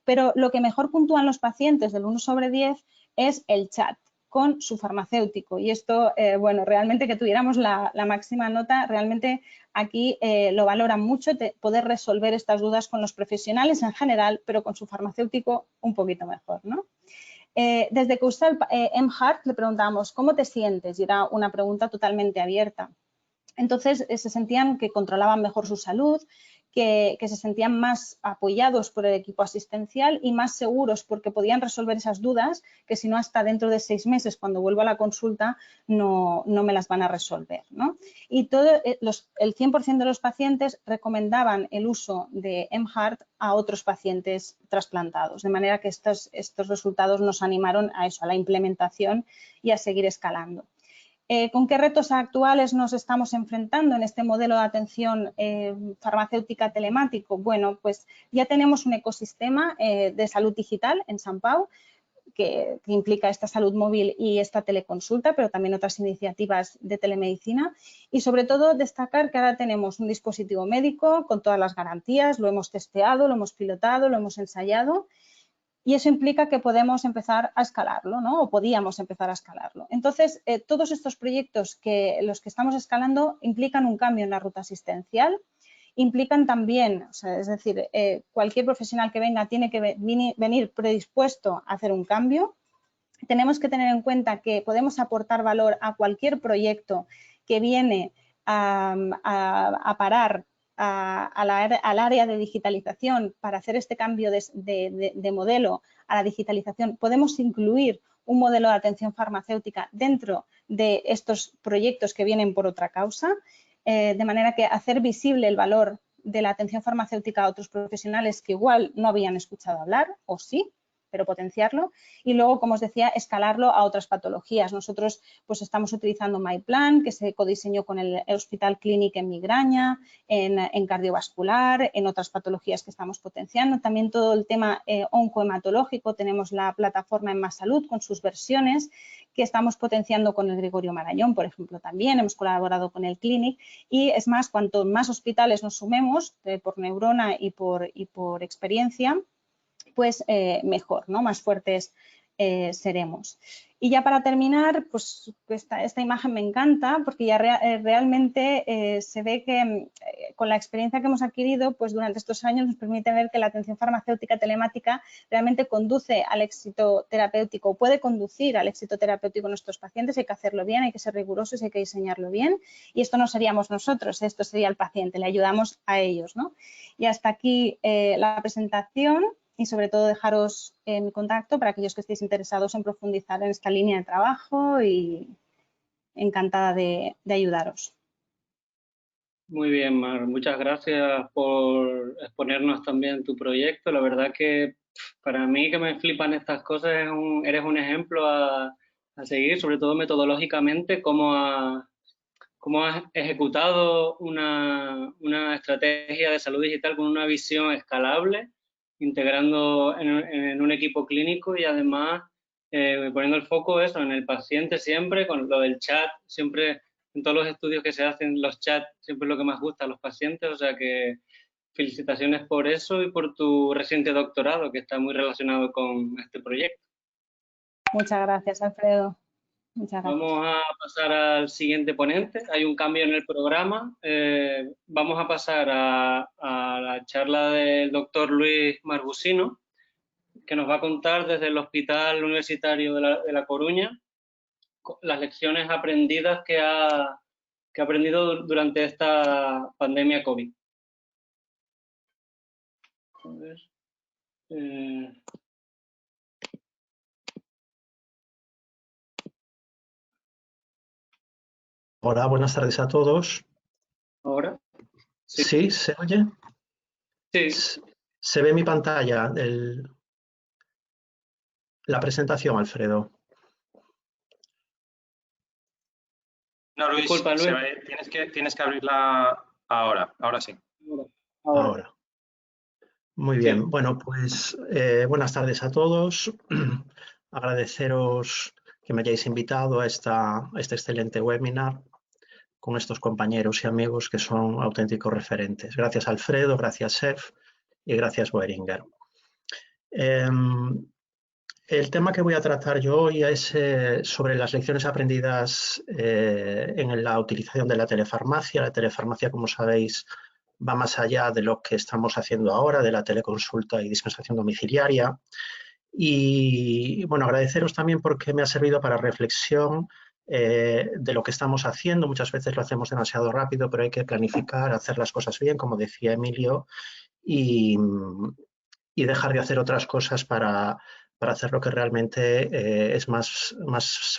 Pero lo que mejor puntúan los pacientes del 1/10 es el chat con su farmacéutico y esto, bueno, realmente que tuviéramos la máxima nota, realmente aquí lo valoran mucho, poder resolver estas dudas con los profesionales en general, pero con su farmacéutico un poquito mejor, ¿no? Desde que usa mHeart le preguntábamos ¿cómo te sientes? Y era una pregunta totalmente abierta. Entonces se sentían que controlaban mejor su salud, que se sentían más apoyados por el equipo asistencial y más seguros porque podían resolver esas dudas que si no hasta dentro de 6 meses cuando vuelvo a la consulta no me las van a resolver, ¿no? Y el 100% de los pacientes recomendaban el uso de mHeart a otros pacientes trasplantados, de manera que estos resultados nos animaron a eso, a la implementación y a seguir escalando. ¿Con qué retos actuales nos estamos enfrentando en este modelo de atención farmacéutica telemático? Bueno, pues ya tenemos un ecosistema de salud digital en Sant Pau, que implica esta salud móvil y esta teleconsulta, pero también otras iniciativas de telemedicina. Y sobre todo destacar que ahora tenemos un dispositivo médico con todas las garantías, lo hemos testeado, lo hemos pilotado, lo hemos ensayado, y eso implica que podemos empezar a escalarlo, ¿no? O podíamos empezar a escalarlo. Entonces, todos estos proyectos los que estamos escalando implican un cambio en la ruta asistencial, implican también, o sea, es decir, cualquier profesional que venga tiene que venir predispuesto a hacer un cambio. Tenemos que tener en cuenta que podemos aportar valor a cualquier proyecto que viene a parar al área de digitalización para hacer este cambio de modelo a la digitalización. Podemos incluir un modelo de atención farmacéutica dentro de estos proyectos que vienen por otra causa. De manera que hacer visible el valor de la atención farmacéutica a otros profesionales que igual no habían escuchado hablar, o sí, pero potenciarlo. Y luego, como os decía, escalarlo a otras patologías. Nosotros pues estamos utilizando MyPlan, que se codiseñó con el Hospital Clínic en migraña, en cardiovascular, en otras patologías que estamos potenciando. También todo el tema oncohematológico, tenemos la plataforma en Más Salud con sus versiones que estamos potenciando con el Gregorio Marañón, por ejemplo, también hemos colaborado con el Clínic, y es más, cuanto más hospitales nos sumemos por neurona y por experiencia, pues mejor, ¿no? Más fuertes seremos. Y ya para terminar, pues esta imagen me encanta porque ya realmente se ve que con la experiencia que hemos adquirido, pues durante estos años nos permite ver que la atención farmacéutica telemática realmente conduce al éxito terapéutico, puede conducir al éxito terapéutico en nuestros pacientes. Hay que hacerlo bien, hay que ser rigurosos, hay que diseñarlo bien, y esto no seríamos nosotros, esto sería el paciente, le ayudamos a ellos, ¿no? Y hasta aquí la presentación. Y sobre todo dejaros mi contacto para aquellos que estéis interesados en profundizar en esta línea de trabajo, y encantada de ayudaros. Muy bien, Mar. Muchas gracias por exponernos también tu proyecto. La verdad que para mí, que me flipan estas cosas, eres un ejemplo a seguir, sobre todo metodológicamente, cómo has ejecutado una estrategia de salud digital con una visión escalable, integrando en un equipo clínico y además poniendo el foco eso en el paciente siempre, con lo del chat, siempre en todos los estudios que se hacen, los chats siempre es lo que más gusta a los pacientes, o sea que felicitaciones por eso y por tu reciente doctorado, que está muy relacionado con este proyecto. Muchas gracias, Alfredo. Muchas gracias. Vamos a pasar al siguiente ponente. Hay un cambio en el programa. Vamos a pasar a la charla del doctor Luis Marbusino, que nos va a contar desde el Hospital Universitario de La Coruña las lecciones aprendidas que ha aprendido durante esta pandemia COVID. A ver. Hola, buenas tardes a todos. ¿Ahora? Sí, ¿se oye? Sí. Se ve mi pantalla, la presentación, Alfredo. No, Luis, Disculpa, Luis. Tienes que abrirla ahora sí. Ahora. Muy bien, Sí. bueno, pues buenas tardes a todos. Agradeceros que me hayáis invitado a este excelente webinar con estos compañeros y amigos que son auténticos referentes. Gracias, Alfredo, gracias, Sef, y gracias, Boehringer. El tema que voy a tratar yo hoy es sobre las lecciones aprendidas en la utilización de la telefarmacia. La telefarmacia, como sabéis, va más allá de lo que estamos haciendo ahora, de la teleconsulta y dispensación domiciliaria. Y bueno, agradeceros también porque me ha servido para reflexión de lo que estamos haciendo. Muchas veces lo hacemos demasiado rápido, pero hay que planificar, hacer las cosas bien, como decía Emilio, y dejar de hacer otras cosas para hacer lo que realmente es más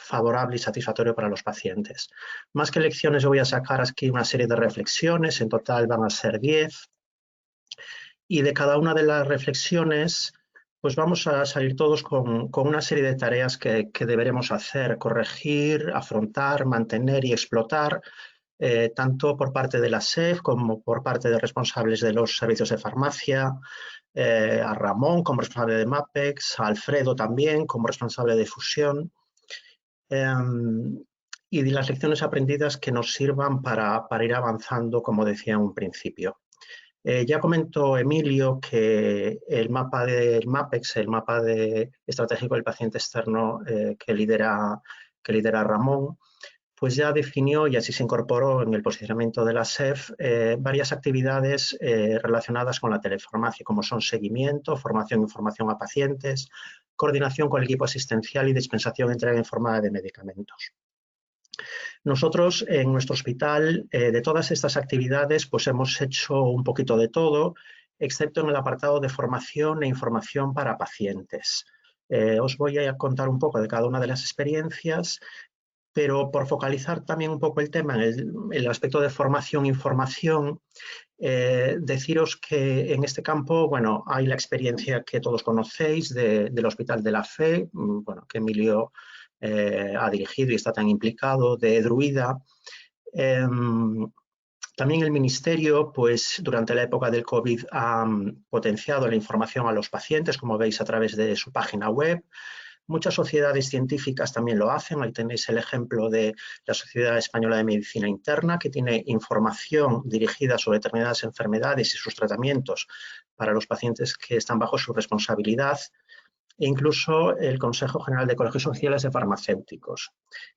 favorable y satisfactorio para los pacientes. Más que lecciones, yo voy a sacar aquí una serie de reflexiones, en total van a ser 10, y de cada una de las reflexiones pues vamos a salir todos con una serie de tareas que deberemos hacer, corregir, afrontar, mantener y explotar, tanto por parte de la SEF como por parte de responsables de los servicios de farmacia, a Ramón como responsable de MAPEX, a Alfredo también como responsable de Fusión, y de las lecciones aprendidas que nos sirvan para ir avanzando, como decía en un principio. Ya comentó Emilio que el mapa del MAPEX, el mapa estratégico del paciente externo que lidera Ramón, pues ya definió y así se incorporó en el posicionamiento de la SEF varias actividades relacionadas con la telefarmacia, como son seguimiento, formación e información a pacientes, coordinación con el equipo asistencial y dispensación e entrega informada de medicamentos. Nosotros en nuestro hospital, de todas estas actividades, pues hemos hecho un poquito de todo, excepto en el apartado de formación e información para pacientes. Os voy a contar un poco de cada una de las experiencias, pero por focalizar también un poco el tema en el aspecto de formación e información, deciros que en este campo, bueno, hay la experiencia que todos conocéis del Hospital de la Fe, bueno, que Emilio ha dirigido y está tan implicado, de Druida. También el Ministerio, pues durante la época del COVID, ha potenciado la información a los pacientes, como veis a través de su página web. Muchas sociedades científicas también lo hacen. Ahí tenéis el ejemplo de la Sociedad Española de Medicina Interna, que tiene información dirigida sobre determinadas enfermedades y sus tratamientos para los pacientes que están bajo su responsabilidad. E incluso el Consejo General de Colegios Sociales de Farmacéuticos.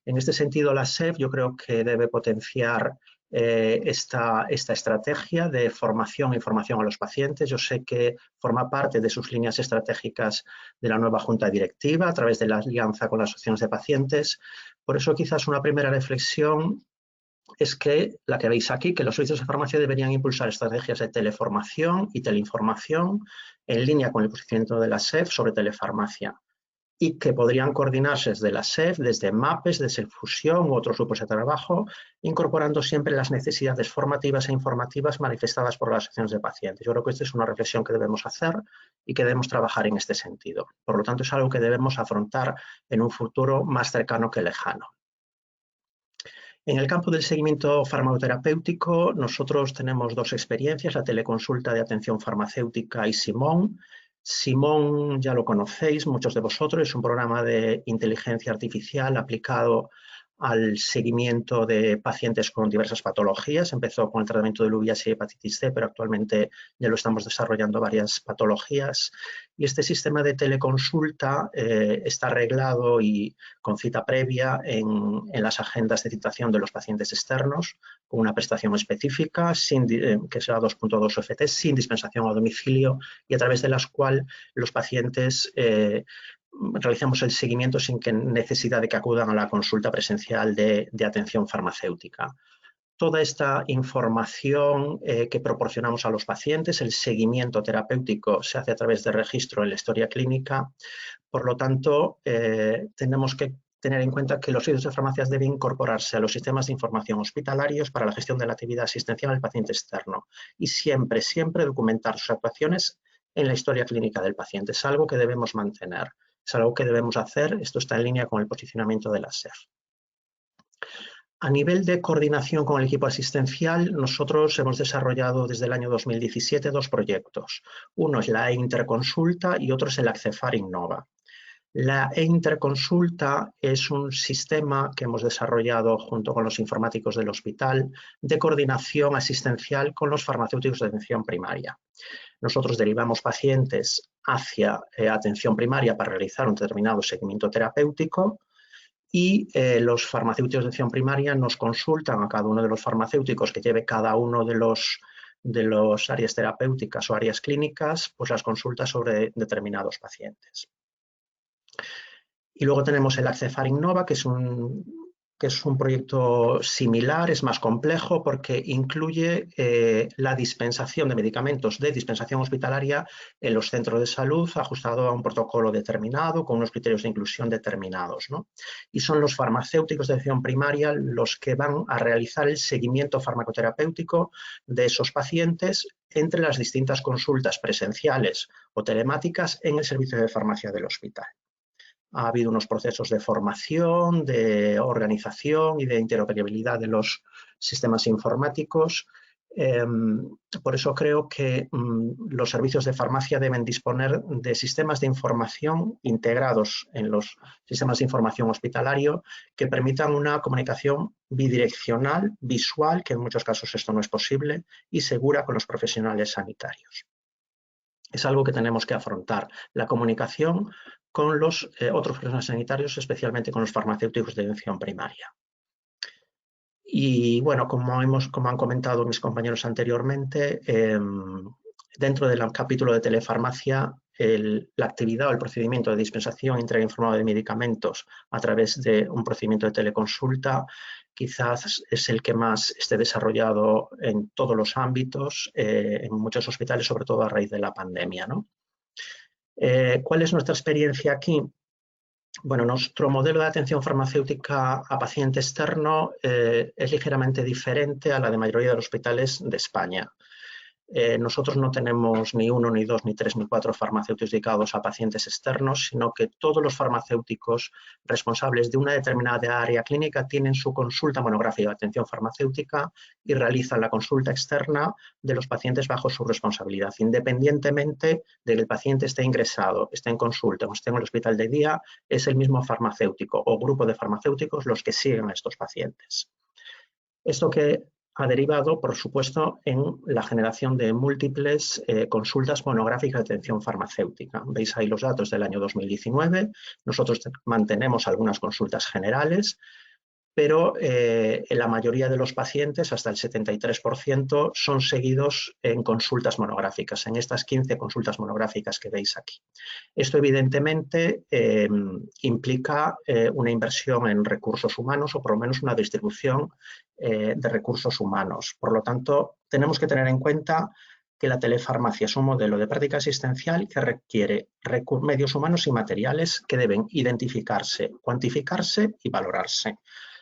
En este sentido, la SEF yo creo que debe potenciar esta estrategia de formación e información a los pacientes. Yo sé que forma parte de sus líneas estratégicas de la nueva Junta Directiva a través de la alianza con las asociaciones de pacientes. Por eso quizás una primera reflexión es que, la que veis aquí, que los servicios de farmacia deberían impulsar estrategias de teleformación y teleinformación en línea con el posicionamiento de la SEF sobre telefarmacia y que podrían coordinarse desde la SEF, desde MAPES, desde Fusión u otros grupos de trabajo, incorporando siempre las necesidades formativas e informativas manifestadas por las asociaciones de pacientes. Yo creo que esta es una reflexión que debemos hacer y que debemos trabajar en este sentido. Por lo tanto, es algo que debemos afrontar en un futuro más cercano que lejano. En el campo del seguimiento farmacoterapéutico, nosotros tenemos dos experiencias, la teleconsulta de atención farmacéutica y Simón. Simón ya lo conocéis, muchos de vosotros, es un programa de inteligencia artificial aplicado al seguimiento de pacientes con diversas patologías. Empezó con el tratamiento de VIH y hepatitis C, pero actualmente ya lo estamos desarrollando varias patologías. Y este sistema de teleconsulta está arreglado y con cita previa en las agendas de citación de los pacientes externos, con una prestación específica, que será 2.2 UFT, sin dispensación a domicilio y a través de las cuales los pacientes realizamos el seguimiento sin necesidad de que acudan a la consulta presencial de atención farmacéutica. Toda esta información que proporcionamos a los pacientes, el seguimiento terapéutico se hace a través de registro en la historia clínica. Por lo tanto, tenemos que tener en cuenta que los servicios de farmacias deben incorporarse a los sistemas de información hospitalarios para la gestión de la actividad asistencial al paciente externo y siempre, siempre documentar sus actuaciones en la historia clínica del paciente. Es algo que debemos mantener, es algo que debemos hacer. Esto está en línea con el posicionamiento de la SEF. A nivel de coordinación con el equipo asistencial, nosotros hemos desarrollado desde el año 2017 dos proyectos. Uno es la e-interconsulta y otro es el Accefar Innova. La e-interconsulta es un sistema que hemos desarrollado junto con los informáticos del hospital de coordinación asistencial con los farmacéuticos de atención primaria. Nosotros derivamos pacientes hacia atención primaria para realizar un determinado seguimiento terapéutico y los farmacéuticos de atención primaria nos consultan a cada uno de los farmacéuticos que lleve cada uno de los áreas terapéuticas o áreas clínicas, pues las consultas sobre determinados pacientes. Y luego tenemos el Accefar Innova, que es un que es un proyecto similar, es más complejo porque incluye la dispensación de medicamentos de dispensación hospitalaria en los centros de salud, ajustado a un protocolo determinado, con unos criterios de inclusión determinados, ¿no? Y son los farmacéuticos de atención primaria los que van a realizar el seguimiento farmacoterapéutico de esos pacientes entre las distintas consultas presenciales o telemáticas en el servicio de farmacia del hospital. Ha habido unos procesos de formación, de organización y de interoperabilidad de los sistemas informáticos. Por eso creo que los servicios de farmacia deben disponer de sistemas de información integrados en los sistemas de información hospitalario que permitan una comunicación bidireccional, visual, que en muchos casos esto no es posible, y segura con los profesionales sanitarios. Es algo que tenemos que afrontar, la comunicación con los otros profesionales sanitarios, especialmente con los farmacéuticos de atención primaria. Y bueno, como han comentado mis compañeros anteriormente, dentro del capítulo de telefarmacia, la actividad o el procedimiento de dispensación e entrega informada de medicamentos a través de un procedimiento de teleconsulta quizás es el que más esté desarrollado en todos los ámbitos, en muchos hospitales, sobre todo a raíz de la pandemia, ¿no? ¿Cuál es nuestra experiencia aquí? Bueno, nuestro modelo de atención farmacéutica a paciente externo es ligeramente diferente a la de mayoría de los hospitales de España. Nosotros no tenemos ni 1, ni 2, ni 3, ni 4 farmacéuticos dedicados a pacientes externos, sino que todos los farmacéuticos responsables de una determinada área clínica tienen su consulta monográfica de atención farmacéutica y realizan la consulta externa de los pacientes bajo su responsabilidad, independientemente de que el paciente esté ingresado, esté en consulta o esté en el hospital de día, es el mismo farmacéutico o grupo de farmacéuticos los que siguen a estos pacientes. Esto que ha derivado, por supuesto, en la generación de múltiples consultas monográficas de atención farmacéutica. Veis ahí los datos del año 2019. Nosotros mantenemos algunas consultas generales, pero en la mayoría de los pacientes, hasta el 73%, son seguidos en consultas monográficas, en estas 15 consultas monográficas que veis aquí. Esto evidentemente implica una inversión en recursos humanos o por lo menos una distribución de recursos humanos. Por lo tanto, tenemos que tener en cuenta que la telefarmacia es un modelo de práctica asistencial que requiere medios humanos y materiales que deben identificarse, cuantificarse y valorarse.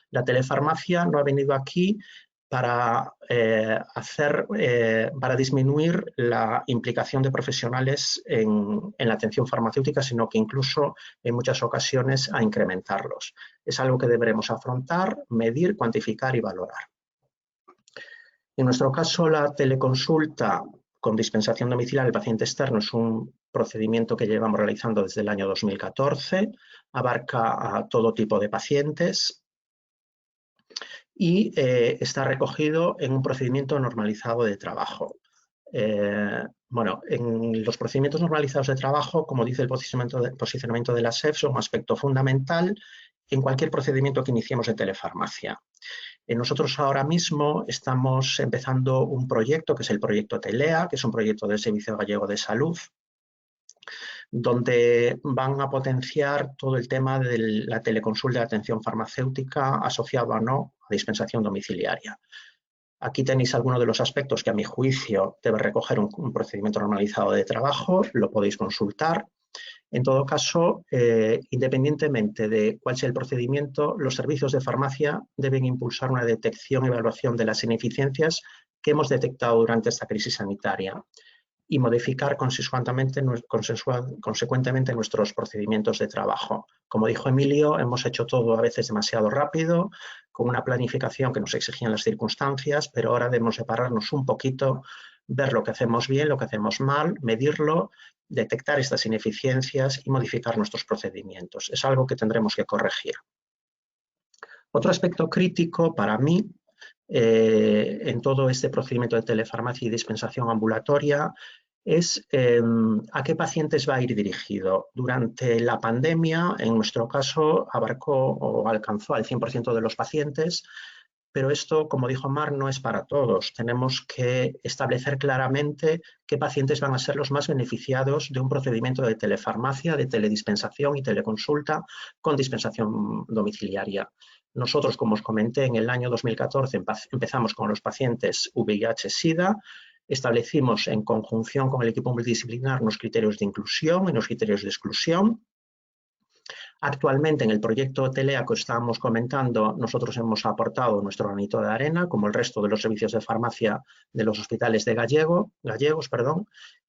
La telefarmacia no ha venido aquí para disminuir la implicación de profesionales en la atención farmacéutica, sino que incluso en muchas ocasiones a incrementarlos. Es algo que deberemos afrontar, medir, cuantificar y valorar. En nuestro caso, la teleconsulta con dispensación domiciliaria del paciente externo es un procedimiento que llevamos realizando desde el año 2014, abarca a todo tipo de pacientes y está recogido en un procedimiento normalizado de trabajo. Bueno, en los procedimientos normalizados de trabajo, como dice el posicionamiento de la SEF, son un aspecto fundamental en cualquier procedimiento que iniciemos de telefarmacia. Nosotros ahora mismo estamos empezando un proyecto, que es el proyecto TELEA, que es un proyecto del Servicio Gallego de Salud, donde van a potenciar todo el tema de la teleconsulta de atención farmacéutica asociado o no a dispensación domiciliaria. Aquí tenéis algunos de los aspectos que a mi juicio debe recoger un procedimiento normalizado de trabajo, lo podéis consultar. En todo caso, independientemente de cuál sea el procedimiento, los servicios de farmacia deben impulsar una detección y evaluación de las ineficiencias que hemos detectado durante esta crisis sanitaria y modificar consecuentemente nuestros procedimientos de trabajo. Como dijo Emilio, hemos hecho todo a veces demasiado rápido, con una planificación que nos exigían las circunstancias, pero ahora debemos separarnos un poquito, ver lo que hacemos bien, lo que hacemos mal, medirlo, detectar estas ineficiencias y modificar nuestros procedimientos. Es algo que tendremos que corregir. Otro aspecto crítico para mí en todo este procedimiento de telefarmacia y dispensación ambulatoria es a qué pacientes va a ir dirigido. Durante la pandemia, en nuestro caso, abarcó o alcanzó al 100% de los pacientes, pero esto, como dijo Mar, no es para todos. Tenemos que establecer claramente qué pacientes van a ser los más beneficiados de un procedimiento de telefarmacia, de teledispensación y teleconsulta con dispensación domiciliaria. Nosotros, como os comenté, en el año 2014 empezamos con los pacientes VIH-Sida, establecimos en conjunción con el equipo multidisciplinar unos criterios de inclusión y unos criterios de exclusión. Actualmente, en el proyecto TELEA que estábamos comentando, nosotros hemos aportado nuestro granito de arena, como el resto de los servicios de farmacia de los hospitales de gallegos,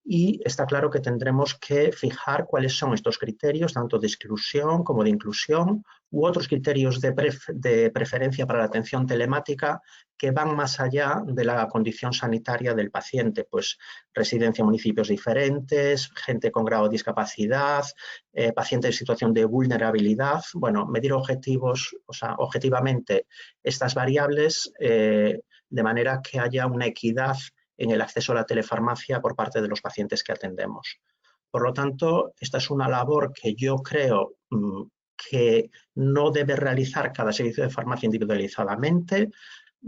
y está claro que tendremos que fijar cuáles son estos criterios, tanto de exclusión como de inclusión, u otros criterios de preferencia para la atención telemática que van más allá de la condición sanitaria del paciente, pues residencia en municipios diferentes, gente con grado de discapacidad, pacientes en situación de vulnerabilidad. Bueno, medir objetivos, o sea, objetivamente estas variables de manera que haya una equidad en el acceso a la telefarmacia por parte de los pacientes que atendemos. Por lo tanto, esta es una labor que yo creo que no debe realizar cada servicio de farmacia individualizadamente.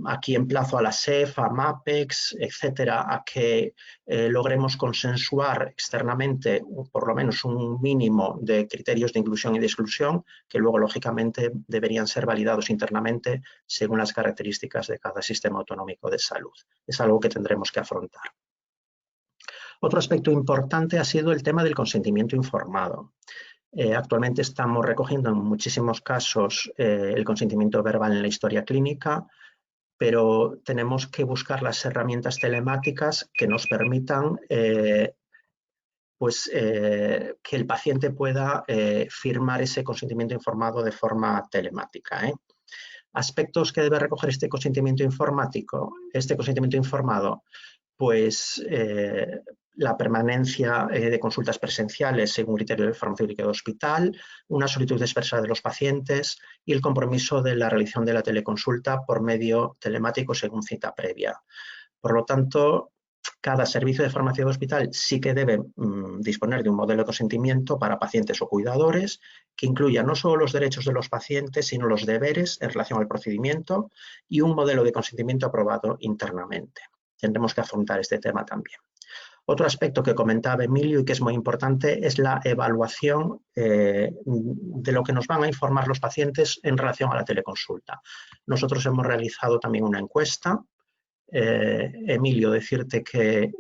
Aquí emplazo a la SEF, a MAPEX, etcétera, a que logremos consensuar externamente por lo menos un mínimo de criterios de inclusión y de exclusión que luego, lógicamente, deberían ser validados internamente según las características de cada sistema autonómico de salud. Es algo que tendremos que afrontar. Otro aspecto importante ha sido el tema del consentimiento informado. Actualmente estamos recogiendo en muchísimos casos el consentimiento verbal en la historia clínica, pero tenemos que buscar las herramientas telemáticas que nos permitan que el paciente pueda firmar ese consentimiento informado de forma telemática. Aspectos que debe recoger este consentimiento informado, pues la permanencia de consultas presenciales según criterio de farmacéutica de hospital, una solicitud expresa de los pacientes y el compromiso de la realización de la teleconsulta por medio telemático según cita previa. Por lo tanto, cada servicio de farmacia de hospital sí que debe disponer de un modelo de consentimiento para pacientes o cuidadores que incluya no solo los derechos de los pacientes, sino los deberes en relación al procedimiento y un modelo de consentimiento aprobado internamente. Tendremos que afrontar este tema también. Otro aspecto que comentaba Emilio y que es muy importante es la evaluación de lo que nos van a informar los pacientes en relación a la teleconsulta. Nosotros hemos realizado también una encuesta. Emilio, decirte que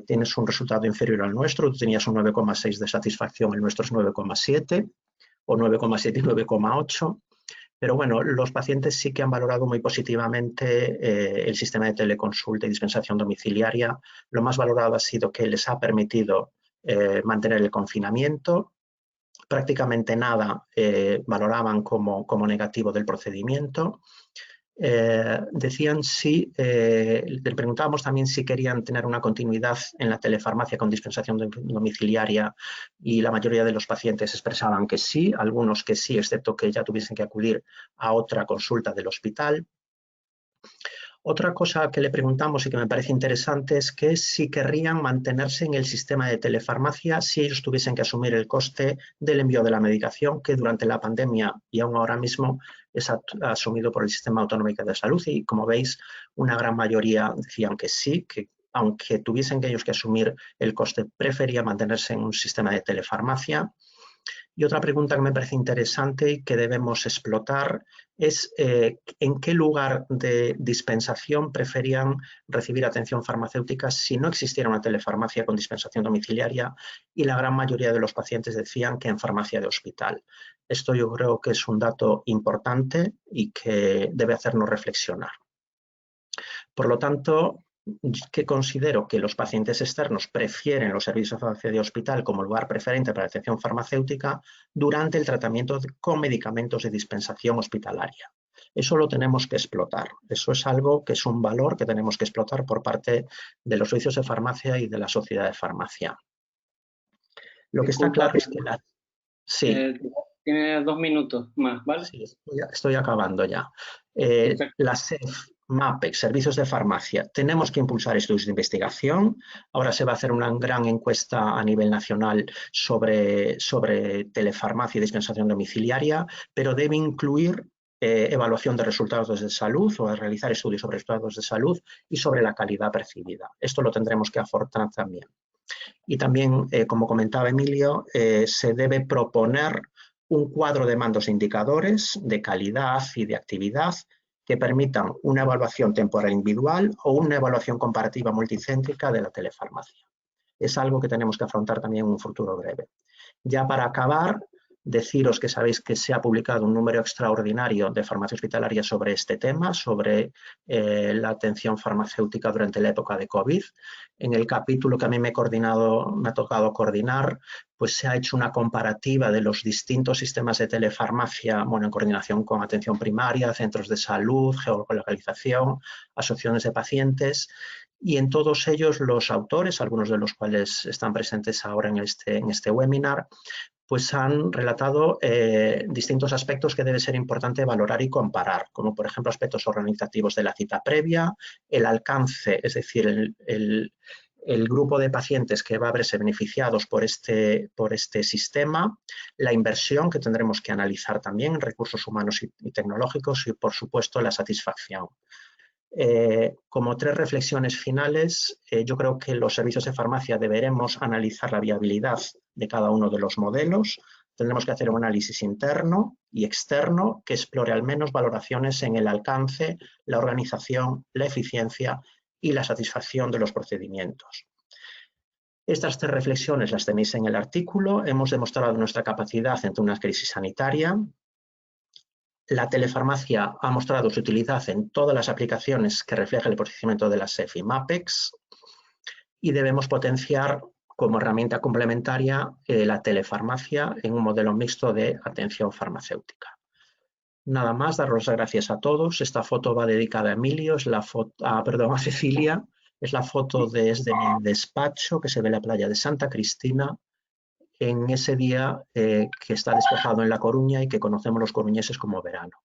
tienes un resultado inferior al nuestro, tú tenías un 9,6 de satisfacción, el nuestro es 9,7 o 9,7 y 9,8. Pero bueno, los pacientes sí que han valorado muy positivamente el sistema de teleconsulta y dispensación domiciliaria. Lo más valorado ha sido que les ha permitido mantener el confinamiento. Prácticamente nada valoraban como negativo del procedimiento. Decían si, le preguntábamos también si querían tener una continuidad en la telefarmacia con dispensación domiciliaria y la mayoría de los pacientes expresaban que sí, algunos que sí, excepto que ya tuviesen que acudir a otra consulta del hospital. Otra cosa que le preguntamos y que me parece interesante es que si querrían mantenerse en el sistema de telefarmacia si ellos tuviesen que asumir el coste del envío de la medicación que durante la pandemia y aún ahora mismo es asumido por el sistema autonómico de salud y como veis una gran mayoría decían que sí, que aunque tuviesen que ellos que asumir el coste prefería mantenerse en un sistema de telefarmacia. Y otra pregunta que me parece interesante y que debemos explotar es en qué lugar de dispensación preferían recibir atención farmacéutica si no existiera una telefarmacia con dispensación domiciliaria y la gran mayoría de los pacientes decían que en farmacia de hospital. Esto yo creo que es un dato importante y que debe hacernos reflexionar. Por lo tanto, que considero que los pacientes externos prefieren los servicios de farmacia de hospital como lugar preferente para la atención farmacéutica durante el tratamiento con medicamentos de dispensación hospitalaria. Eso lo tenemos que explotar. Eso es algo que es un valor que tenemos que explotar por parte de los servicios de farmacia y de la sociedad de farmacia. Lo que está claro es que la... Sí. Tienes 2 minutos más, ¿vale? Sí, estoy acabando ya. La SEF, MAPEX, servicios de farmacia, tenemos que impulsar estudios de investigación. Ahora se va a hacer una gran encuesta a nivel nacional sobre telefarmacia y dispensación domiciliaria, pero debe incluir evaluación de resultados de salud o realizar estudios sobre resultados de salud y sobre la calidad percibida. Esto lo tendremos que afrontar también. Y también, como comentaba Emilio, se debe proponer un cuadro de mandos e indicadores de calidad y de actividad que permitan una evaluación temporal individual o una evaluación comparativa multicéntrica de la telefarmacia. Es algo que tenemos que afrontar también en un futuro breve. Ya para acabar, deciros que sabéis que se ha publicado un número extraordinario de farmacia hospitalaria sobre este tema, sobre la atención farmacéutica durante la época de COVID. En el capítulo que a mí me ha tocado coordinar, pues se ha hecho una comparativa de los distintos sistemas de telefarmacia, bueno, en coordinación con atención primaria, centros de salud, geolocalización, asociaciones de pacientes, y en todos ellos los autores, algunos de los cuales están presentes ahora en este webinar, pues han relatado distintos aspectos que debe ser importante valorar y comparar, como por ejemplo aspectos organizativos de la cita previa, el alcance, es decir, el grupo de pacientes que va a verse beneficiados por este sistema, la inversión que tendremos que analizar también en recursos humanos y tecnológicos y, por supuesto, la satisfacción. Como 3 reflexiones finales, yo creo que los servicios de farmacia deberemos analizar la viabilidad de cada uno de los modelos. Tendremos que hacer un análisis interno y externo que explore al menos valoraciones en el alcance, la organización, la eficiencia y la satisfacción de los procedimientos. Estas 3 reflexiones las tenéis en el artículo. Hemos demostrado nuestra capacidad ante una crisis sanitaria. La telefarmacia ha mostrado su utilidad en todas las aplicaciones que reflejan el posicionamiento de la SEF y MAPEX, y debemos potenciar como herramienta complementaria la telefarmacia en un modelo mixto de atención farmacéutica. Nada más, daros las gracias a todos. Esta foto va dedicada a Emilio, a Cecilia. Es la foto desde mi despacho, que se ve la playa de Santa Cristina, en ese día que está despejado en La Coruña y que conocemos los coruñeses como verano.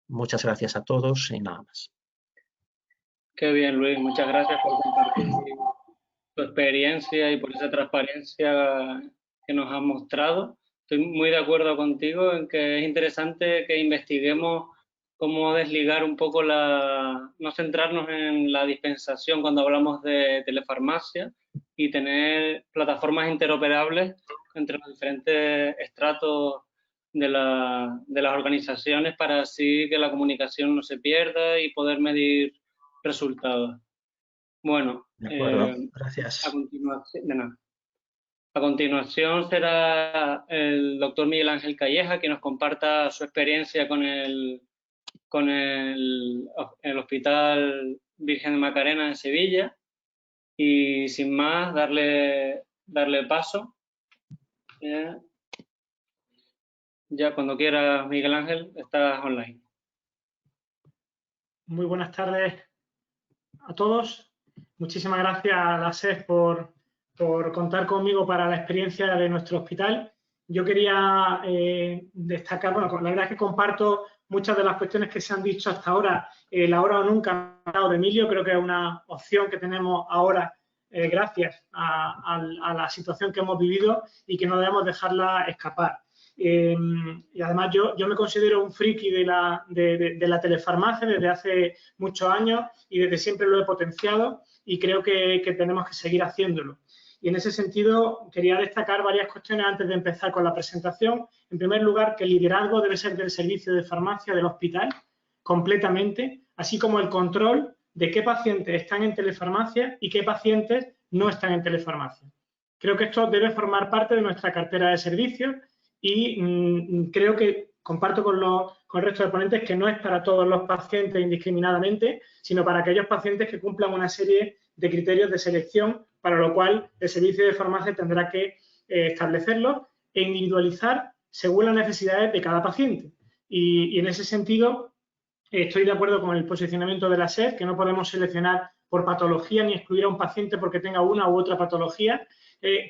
Muchas gracias a todos y nada más. Qué bien, Luis. Muchas gracias por compartir tu experiencia y por esa transparencia que nos has mostrado. Estoy muy de acuerdo contigo en que es interesante que investiguemos cómo desligar un poco no centrarnos en la dispensación cuando hablamos de telefarmacia y tener plataformas interoperables entre los diferentes estratos de las organizaciones para así que la comunicación no se pierda y poder medir resultados. Bueno, de acuerdo, gracias. A continuación será el doctor Miguel Ángel Calleja que nos comparta su experiencia con el Hospital Virgen de Macarena en Sevilla y sin más darle paso. Ya cuando quieras, Miguel Ángel, estás online. Muy buenas tardes a todos. Muchísimas gracias a la SEF por contar conmigo para la experiencia de nuestro hospital. Yo quería destacar, bueno, la verdad es que comparto muchas de las cuestiones que se han dicho hasta ahora. El ahora o nunca de Emilio creo que es una opción que tenemos ahora gracias a la situación que hemos vivido y que no debemos dejarla escapar. Y además yo me considero un friki de la telefarmacia desde hace muchos años y desde siempre lo he potenciado y creo que tenemos que seguir haciéndolo. Y en ese sentido quería destacar varias cuestiones antes de empezar con la presentación. En primer lugar, que el liderazgo debe ser del servicio de farmacia del hospital completamente, así como el control de qué pacientes están en telefarmacia y qué pacientes no están en telefarmacia. Creo que esto debe formar parte de nuestra cartera de servicios y creo que comparto con el resto de ponentes que no es para todos los pacientes indiscriminadamente, sino para aquellos pacientes que cumplan una serie de criterios de selección, para lo cual el servicio de farmacia tendrá que establecerlos e individualizar según las necesidades de cada paciente. Y en ese sentido estoy de acuerdo con el posicionamiento de la SEF, que no podemos seleccionar por patología ni excluir a un paciente porque tenga una u otra patología,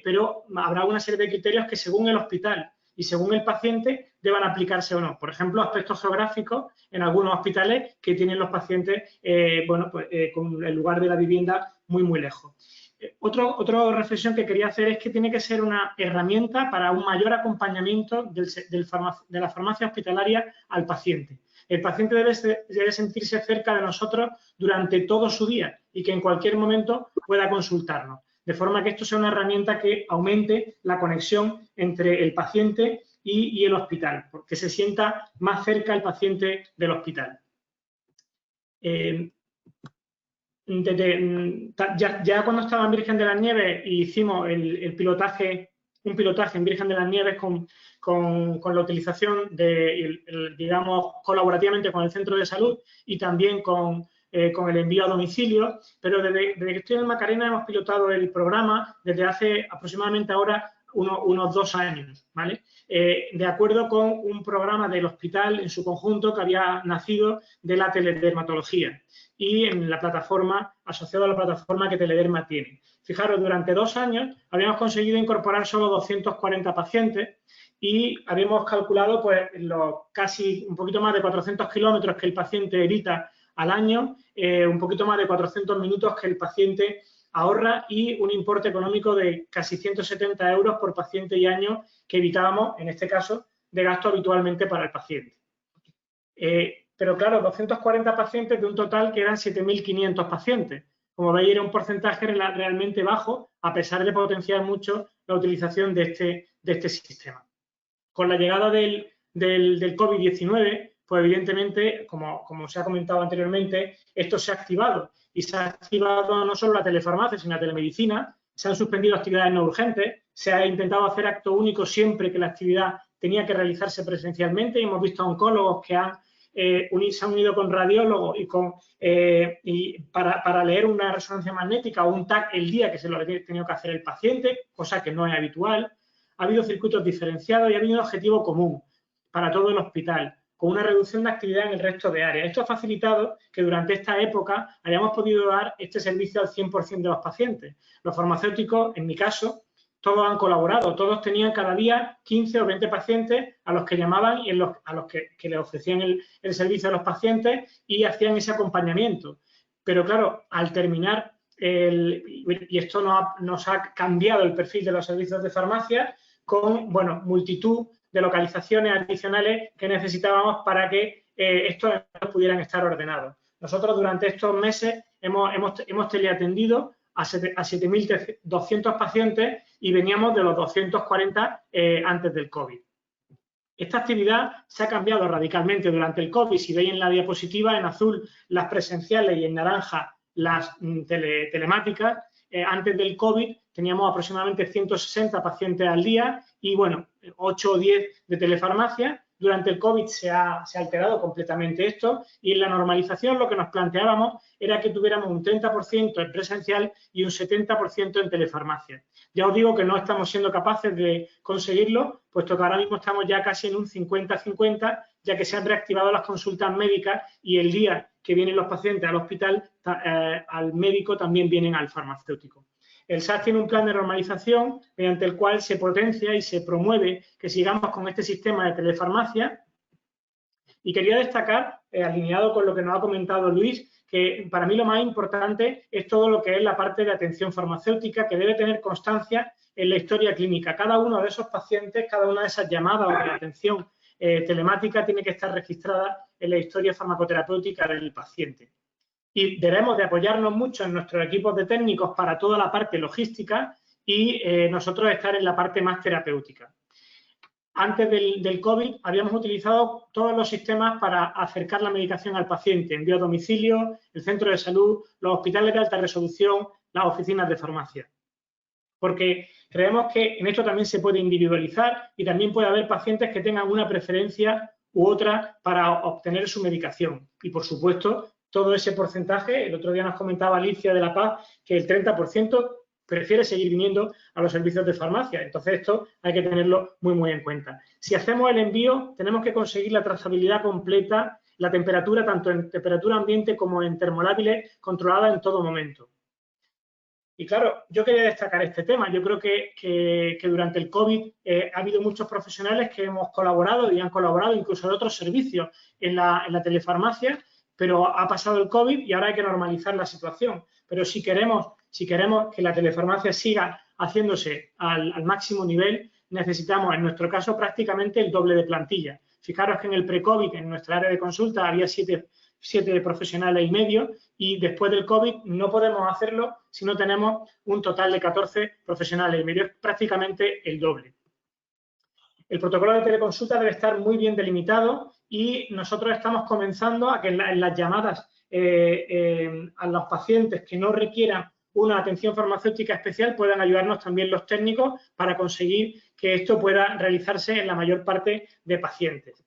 pero habrá una serie de criterios que según el hospital y según el paciente deban aplicarse o no. Por ejemplo, aspectos geográficos en algunos hospitales que tienen los pacientes con el lugar de la vivienda muy lejos. Otra reflexión que quería hacer es que tiene que ser una herramienta para un mayor acompañamiento de la farmacia hospitalaria al paciente. El paciente debe sentirse cerca de nosotros durante todo su día y que en cualquier momento pueda consultarnos. De forma que esto sea una herramienta que aumente la conexión entre el paciente y el hospital, porque se sienta más cerca el paciente del hospital. Ya cuando estaba en Virgen de las Nieves hicimos un pilotaje en Virgen de las Nieves con la utilización digamos, colaborativamente con el centro de salud y también con el envío a domicilio, pero desde que estoy en Macarena hemos pilotado el programa desde hace aproximadamente ahora unos 2 años, ¿vale? De acuerdo con un programa del hospital en su conjunto que había nacido de la teledermatología y en la plataforma, asociado a la plataforma que Telederma tiene. Fijaros, durante 2 años habíamos conseguido incorporar solo 240 pacientes y habíamos calculado pues los casi un poquito más de 400 kilómetros que el paciente evita al año, un poquito más de 400 minutos que el paciente ahorra y un importe económico de casi 170 euros por paciente y año que evitábamos, en este caso, de gasto habitualmente para el paciente. Pero claro, 240 pacientes de un total que eran 7.500 pacientes. Como veis, era un porcentaje realmente bajo, a pesar de potenciar mucho la utilización de este sistema. Con la llegada del COVID-19, pues evidentemente, como se ha comentado anteriormente, esto se ha activado. Y se ha activado no solo la telefarmacia, sino la telemedicina. Se han suspendido actividades no urgentes. Se ha intentado hacer acto único siempre que la actividad tenía que realizarse presencialmente. Y hemos visto a oncólogos que se han unido con radiólogos para leer una resonancia magnética o un TAC el día que se lo ha tenido que hacer el paciente, cosa que no es habitual. Ha habido circuitos diferenciados y ha habido un objetivo común para todo el hospital, con una reducción de actividad en el resto de áreas. Esto ha facilitado que durante esta época hayamos podido dar este servicio al 100% de los pacientes. Los farmacéuticos, en mi caso, todos han colaborado, todos tenían cada día 15 o 20 pacientes a los que llamaban y a los que les ofrecían el servicio a los pacientes y hacían ese acompañamiento. Pero claro, al terminar, y esto nos ha cambiado el perfil de los servicios de farmacia con, bueno, multitud de localizaciones adicionales que necesitábamos para que estos pudieran estar ordenados. Nosotros durante estos meses hemos teleatendido a 7.200 pacientes y veníamos de los 240 antes del COVID. Esta actividad se ha cambiado radicalmente durante el COVID. Si veis en la diapositiva, en azul las presenciales y en naranja las telemáticas. Antes del COVID teníamos aproximadamente 160 pacientes al día y, bueno, 8 o 10 de telefarmacia. Durante el COVID se ha alterado completamente esto y en la normalización lo que nos planteábamos era que tuviéramos un 30% en presencial y un 70% en telefarmacia. Ya os digo que no estamos siendo capaces de conseguirlo, puesto que ahora mismo estamos ya casi en un 50-50, ya que se han reactivado las consultas médicas y el día que vienen los pacientes al hospital, al médico también vienen al farmacéutico. El SAS tiene un plan de normalización mediante el cual se potencia y se promueve que sigamos con este sistema de telefarmacia. Y quería destacar, alineado con lo que nos ha comentado Luis, que para mí lo más importante es todo lo que es la parte de atención farmacéutica, que debe tener constancia en la historia clínica. Cada uno de esos pacientes, cada una de esas llamadas o de atención telemática tiene que estar registrada en la historia farmacoterapéutica del paciente. Y debemos de apoyarnos mucho en nuestros equipos de técnicos para toda la parte logística y nosotros estar en la parte más terapéutica. Antes del COVID habíamos utilizado todos los sistemas para acercar la medicación al paciente, envío a domicilio, el centro de salud, los hospitales de alta resolución, las oficinas de farmacia. Porque creemos que en esto también se puede individualizar y también puede haber pacientes que tengan una preferencia u otra para obtener su medicación. Y, por supuesto, todo ese porcentaje, el otro día nos comentaba Alicia de La Paz que el 30% prefiere seguir viniendo a los servicios de farmacia. Entonces, esto hay que tenerlo muy, muy en cuenta. Si hacemos el envío, tenemos que conseguir la trazabilidad completa, la temperatura, tanto en temperatura ambiente como en termolábiles, controlada en todo momento. Y claro, yo quería destacar este tema. Yo creo que durante el COVID ha habido muchos profesionales que hemos colaborado y han colaborado incluso de otros servicios en la telefarmacia, pero ha pasado el COVID y ahora hay que normalizar la situación. Pero si queremos que la telefarmacia siga haciéndose al máximo nivel, necesitamos, en nuestro caso, prácticamente el doble de plantilla. Fijaros que en el pre-COVID, en nuestra área de consulta, había 7 profesionales y medio y después del COVID no podemos hacerlo si no tenemos un total de 14 profesionales y medio, es prácticamente el doble. El protocolo de teleconsulta debe estar muy bien delimitado y nosotros estamos comenzando a que en las llamadas a los pacientes que no requieran una atención farmacéutica especial puedan ayudarnos también los técnicos para conseguir que esto pueda realizarse en la mayor parte de pacientes.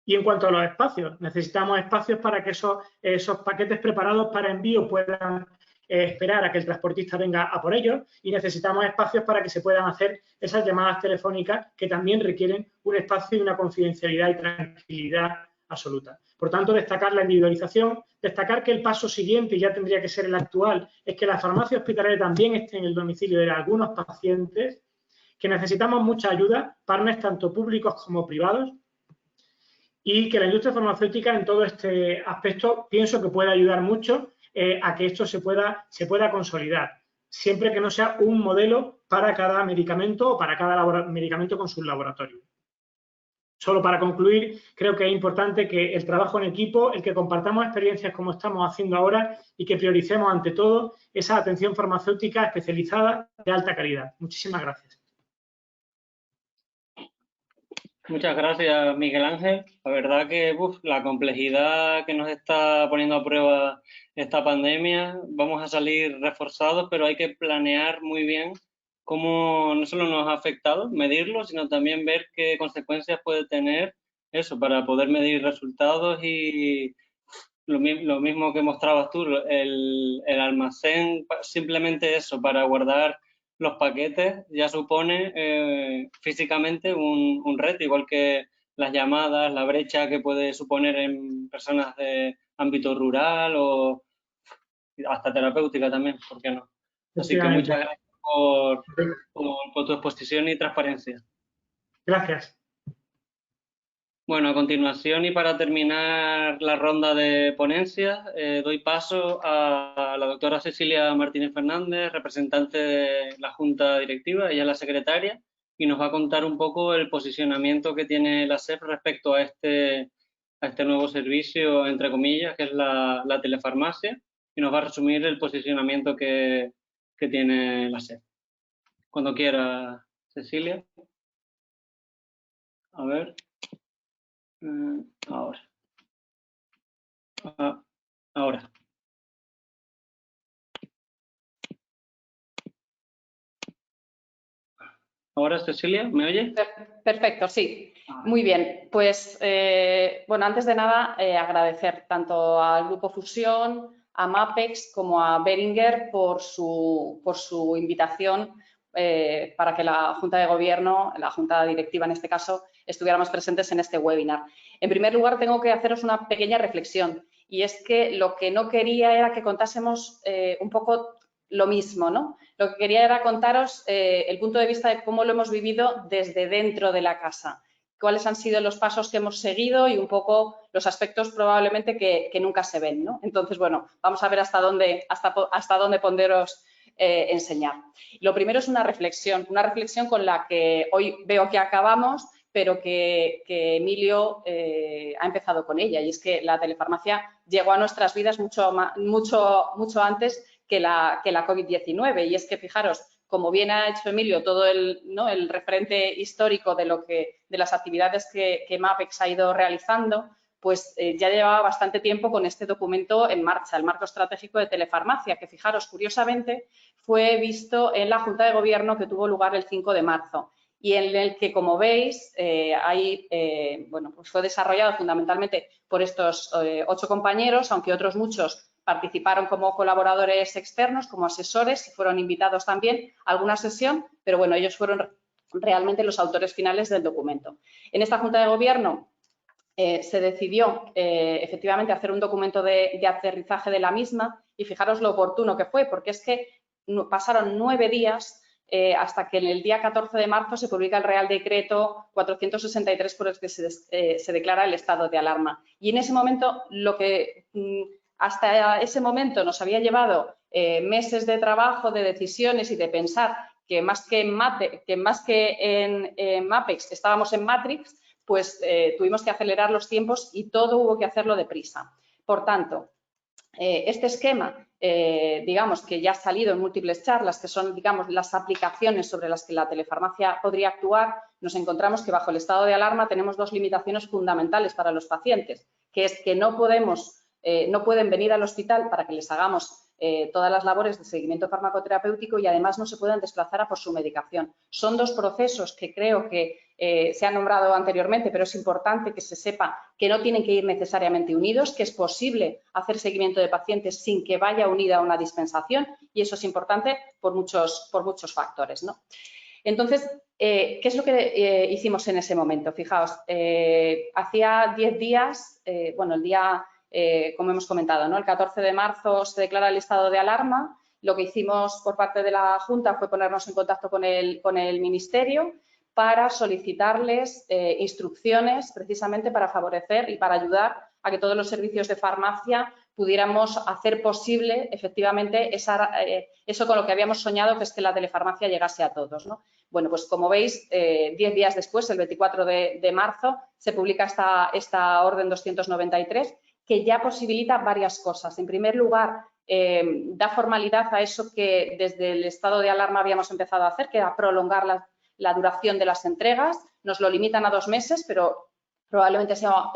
Y en cuanto a los espacios, necesitamos espacios para que esos paquetes preparados para envío puedan esperar a que el transportista venga a por ellos, y necesitamos espacios para que se puedan hacer esas llamadas telefónicas que también requieren un espacio y una confidencialidad y tranquilidad absoluta. Por tanto, destacar la individualización, destacar que el paso siguiente, ya tendría que ser el actual, es que la farmacia hospitalaria también esté en el domicilio de algunos pacientes, que necesitamos mucha ayuda, partners tanto públicos como privados, y que la industria farmacéutica en todo este aspecto pienso que puede ayudar mucho a que esto se pueda consolidar, siempre que no sea un modelo para cada medicamento o para cada medicamento con sus laboratorios. Solo para concluir, creo que es importante que el trabajo en equipo, el que compartamos experiencias como estamos haciendo ahora y que prioricemos ante todo esa atención farmacéutica especializada de alta calidad. Muchísimas gracias. Muchas gracias, Miguel Ángel. La verdad que la complejidad que nos está poniendo a prueba esta pandemia, vamos a salir reforzados, pero hay que planear muy bien cómo no solo nos ha afectado, medirlo, sino también ver qué consecuencias puede tener eso para poder medir resultados. Y lo mismo que mostrabas tú, el almacén, simplemente eso, para guardar los paquetes ya supone físicamente un reto, igual que las llamadas, la brecha que puede suponer en personas de ámbito rural o hasta terapéutica también, ¿por qué no? Así que muchas gracias por tu exposición y transparencia. Gracias. Bueno, a continuación y para terminar la ronda de ponencias, doy paso a la doctora Cecilia Martínez Fernández, representante de la Junta Directiva, ella es la secretaria, y nos va a contar un poco el posicionamiento que tiene la SEF respecto a este nuevo servicio, entre comillas, que es la telefarmacia, y nos va a resumir el posicionamiento que tiene la SEF. Cuando quiera, Cecilia. A ver. Ahora. Ahora. Ahora, Cecilia, ¿me oye? Perfecto, sí. Muy bien. Pues, bueno, antes de nada, agradecer tanto al Grupo Fusión, a MAPEX como a Beringer por su invitación para que la Junta de Gobierno, la Junta Directiva en este caso, estuviéramos presentes en este webinar. En primer lugar, tengo que haceros una pequeña reflexión, y es que lo que no quería era que contásemos un poco lo mismo, ¿no? Lo que quería era contaros el punto de vista de cómo lo hemos vivido desde dentro de la casa, cuáles han sido los pasos que hemos seguido y un poco los aspectos probablemente que nunca se ven, ¿no? Entonces, bueno, vamos a ver hasta dónde poderos enseñar. Lo primero es una reflexión con la que hoy veo que acabamos, pero que Emilio ha empezado con ella, y es que la telefarmacia llegó a nuestras vidas mucho antes que la COVID-19, y es que, fijaros, como bien ha hecho Emilio, todo el referente histórico de las actividades que MAPEX ha ido realizando, pues ya llevaba bastante tiempo con este documento en marcha, el Marco Estratégico de Telefarmacia, que, fijaros, curiosamente, fue visto en la Junta de Gobierno que tuvo lugar el 5 de marzo. Y en el que, como veis, bueno, pues fue desarrollado fundamentalmente por estos 8 compañeros, aunque otros muchos participaron como colaboradores externos, como asesores, y fueron invitados también a alguna sesión, pero bueno, ellos fueron realmente los autores finales del documento. En esta Junta de Gobierno se decidió efectivamente hacer un documento de aterrizaje de la misma, y fijaros lo oportuno que fue, porque es que pasaron 9 días hasta que en el día 14 de marzo se publica el Real Decreto 463 por el que se declara el estado de alarma. Y en ese momento, lo que hasta ese momento nos había llevado meses de trabajo, de decisiones y de pensar que más que en MAPEX estábamos en Matrix, pues tuvimos que acelerar los tiempos y todo hubo que hacerlo deprisa. Por tanto, este esquema, digamos que ya ha salido en múltiples charlas, que son, digamos, las aplicaciones sobre las que la telefarmacia podría actuar, nos encontramos que bajo el estado de alarma tenemos dos limitaciones fundamentales para los pacientes, que es que no pueden venir al hospital para que les hagamos todas las labores de seguimiento farmacoterapéutico y además no se pueden desplazar a por su medicación. Son dos procesos que creo que se han nombrado anteriormente, pero es importante que se sepa que no tienen que ir necesariamente unidos, que es posible hacer seguimiento de pacientes sin que vaya unida a una dispensación y eso es importante por muchos factores, ¿no? Entonces, ¿qué es lo que hicimos en ese momento? Fijaos, hacía 10 días, bueno, el día, como hemos comentado, ¿no? El 14 de marzo se declara el estado de alarma. Lo que hicimos por parte de la Junta fue ponernos en contacto con el Ministerio para solicitarles instrucciones precisamente para favorecer y para ayudar a que todos los servicios de farmacia pudiéramos hacer posible efectivamente eso con lo que habíamos soñado, que es que la telefarmacia llegase a todos, ¿no? Bueno, pues como veis, 10 días después, el 24 de marzo, se publica esta orden 293 que ya posibilita varias cosas. En primer lugar, da formalidad a eso que desde el estado de alarma habíamos empezado a hacer, que era prolongar la duración de las entregas. Nos lo limitan a 2 meses, pero probablemente sea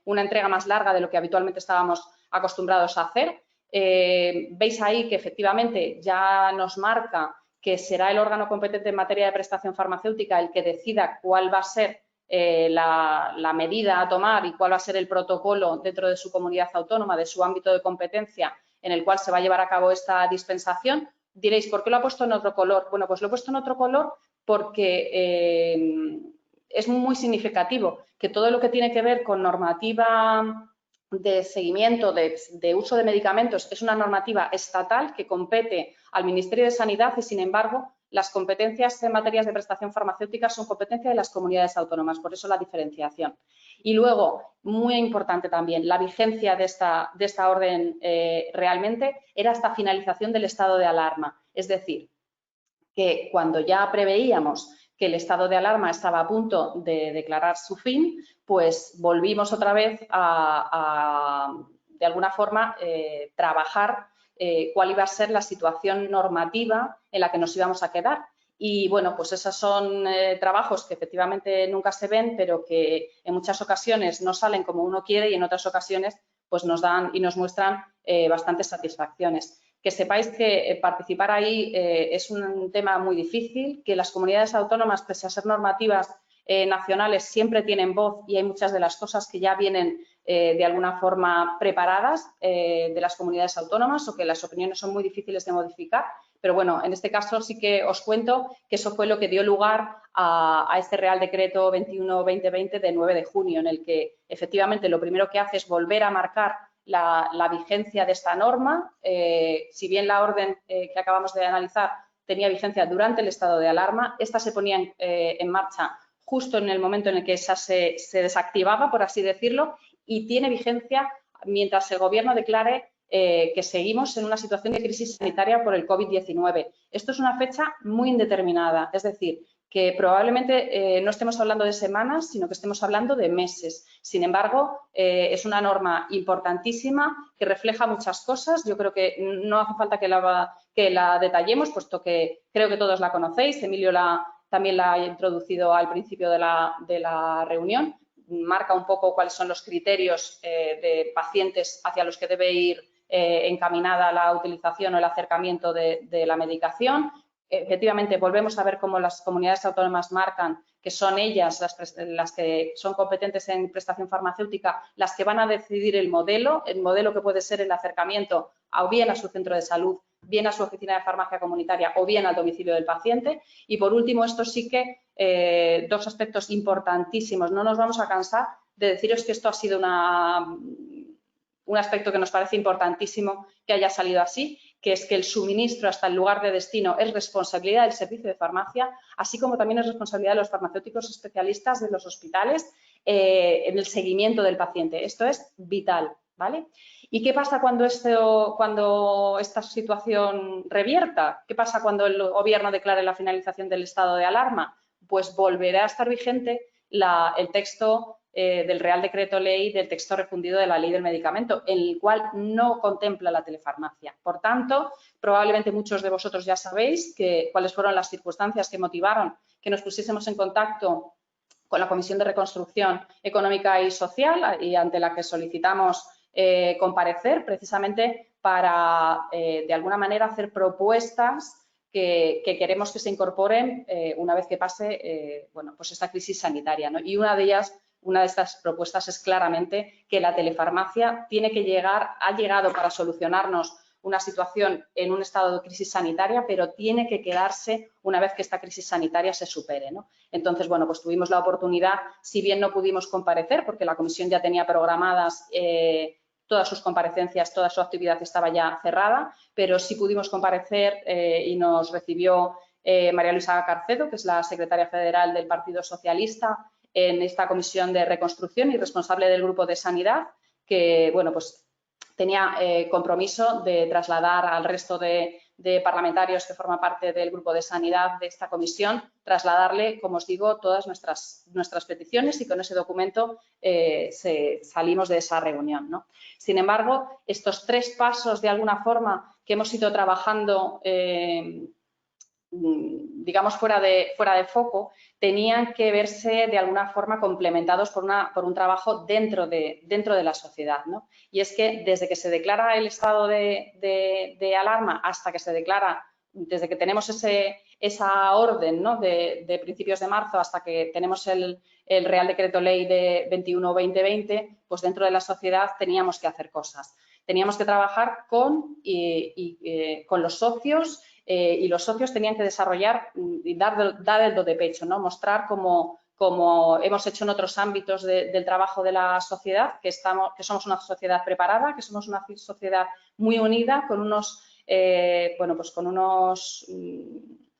una entrega más larga de lo que habitualmente estábamos acostumbrados a hacer. Veis ahí que efectivamente ya nos marca que será el órgano competente en materia de prestación farmacéutica el que decida cuál va a ser la medida a tomar y cuál va a ser el protocolo dentro de su comunidad autónoma, de su ámbito de competencia en el cual se va a llevar a cabo esta dispensación. Diréis, ¿por qué lo ha puesto en otro color? Bueno, pues lo he puesto en otro color porque es muy significativo que todo lo que tiene que ver con normativa de seguimiento de uso de medicamentos es una normativa estatal que compete al Ministerio de Sanidad y, sin embargo, las competencias en materias de prestación farmacéutica son competencia de las comunidades autónomas, por eso la diferenciación. Y luego, muy importante también, la vigencia de esta orden realmente era hasta finalización del estado de alarma, es decir, que cuando ya preveíamos que el estado de alarma estaba a punto de declarar su fin, pues volvimos otra vez a de alguna forma, trabajar cuál iba a ser la situación normativa en la que nos íbamos a quedar. Y bueno, pues esos son trabajos que efectivamente nunca se ven, pero que en muchas ocasiones no salen como uno quiere y en otras ocasiones pues nos dan y nos muestran bastantes satisfacciones. Que sepáis que participar ahí es un tema muy difícil, que las comunidades autónomas, pese a ser normativas nacionales, siempre tienen voz y hay muchas de las cosas que ya vienen de alguna forma preparadas de las comunidades autónomas o que las opiniones son muy difíciles de modificar. Pero bueno, en este caso sí que os cuento que eso fue lo que dio lugar a este Real Decreto 21/2020 de 9 de junio, en el que efectivamente lo primero que hace es volver a marcar la vigencia de esta norma. Si bien la orden que acabamos de analizar tenía vigencia durante el estado de alarma, esta se ponía en marcha justo en el momento en el que esa se desactivaba, por así decirlo, y tiene vigencia mientras el Gobierno declare que seguimos en una situación de crisis sanitaria por el COVID-19. Esto es una fecha muy indeterminada, es decir, que probablemente no estemos hablando de semanas, sino que estemos hablando de meses. Sin embargo, es una norma importantísima que refleja muchas cosas. Yo creo que no hace falta que la detallemos, puesto que creo que todos la conocéis. Emilio también la ha introducido al principio de la reunión. Marca un poco cuáles son los criterios de pacientes hacia los que debe ir encaminada la utilización o el acercamiento de la medicación. Efectivamente, volvemos a ver cómo las comunidades autónomas marcan que son ellas las que son competentes en prestación farmacéutica, las que van a decidir el modelo que puede ser el acercamiento o bien a su centro de salud, bien a su oficina de farmacia comunitaria o bien al domicilio del paciente. Y por último, esto sí que dos aspectos importantísimos. No nos vamos a cansar de deciros que esto ha sido un aspecto que nos parece importantísimo que haya salido así, que es que el suministro hasta el lugar de destino es responsabilidad del servicio de farmacia, así como también es responsabilidad de los farmacéuticos especialistas de los hospitales en el seguimiento del paciente. Esto es vital, ¿vale? ¿Y qué pasa cuando esta situación revierta? ¿Qué pasa cuando el Gobierno declare la finalización del estado de alarma? Pues volverá a estar vigente el texto del Real Decreto Ley del texto refundido de la Ley del Medicamento, en el cual no contempla la telefarmacia. Por tanto, probablemente muchos de vosotros ya sabéis cuáles fueron las circunstancias que motivaron que nos pusiésemos en contacto con la Comisión de Reconstrucción Económica y Social y ante la que solicitamos comparecer precisamente para, de alguna manera, hacer propuestas que queremos que se incorporen una vez que pase bueno, pues esta crisis sanitaria, ¿no? Y una de estas propuestas es claramente que la telefarmacia ha llegado para solucionarnos una situación en un estado de crisis sanitaria, pero tiene que quedarse una vez que esta crisis sanitaria se supere, ¿no? Entonces, bueno, pues tuvimos la oportunidad, si bien no pudimos comparecer, porque la comisión ya tenía programadas todas sus comparecencias, toda su actividad estaba ya cerrada, pero sí pudimos comparecer y nos recibió María Luisa Carcedo, que es la secretaria federal del Partido Socialista, en esta comisión de reconstrucción y responsable del grupo de sanidad, que, bueno, pues tenía compromiso de trasladar al resto de parlamentarios que forman parte del grupo de sanidad de esta comisión, trasladarle, como os digo, todas nuestras peticiones y con ese documento salimos de esa reunión, ¿no? Sin embargo, estos 3 pasos, de alguna forma, que hemos ido trabajando digamos, fuera de foco, tenían que verse de alguna forma complementados por un trabajo dentro de la sociedad, ¿no? Y es que desde que se declara el estado de alarma hasta que se declara, desde que tenemos esa orden, ¿no?, de principios de marzo hasta que tenemos el Real Decreto Ley de 21/2020, pues dentro de la sociedad teníamos que hacer cosas. Teníamos que trabajar con los socios, y los socios tenían que desarrollar y dar el do de pecho, ¿no? Mostrar como hemos hecho en otros ámbitos del trabajo de la sociedad, que somos una sociedad preparada, que somos una sociedad muy unida, con unos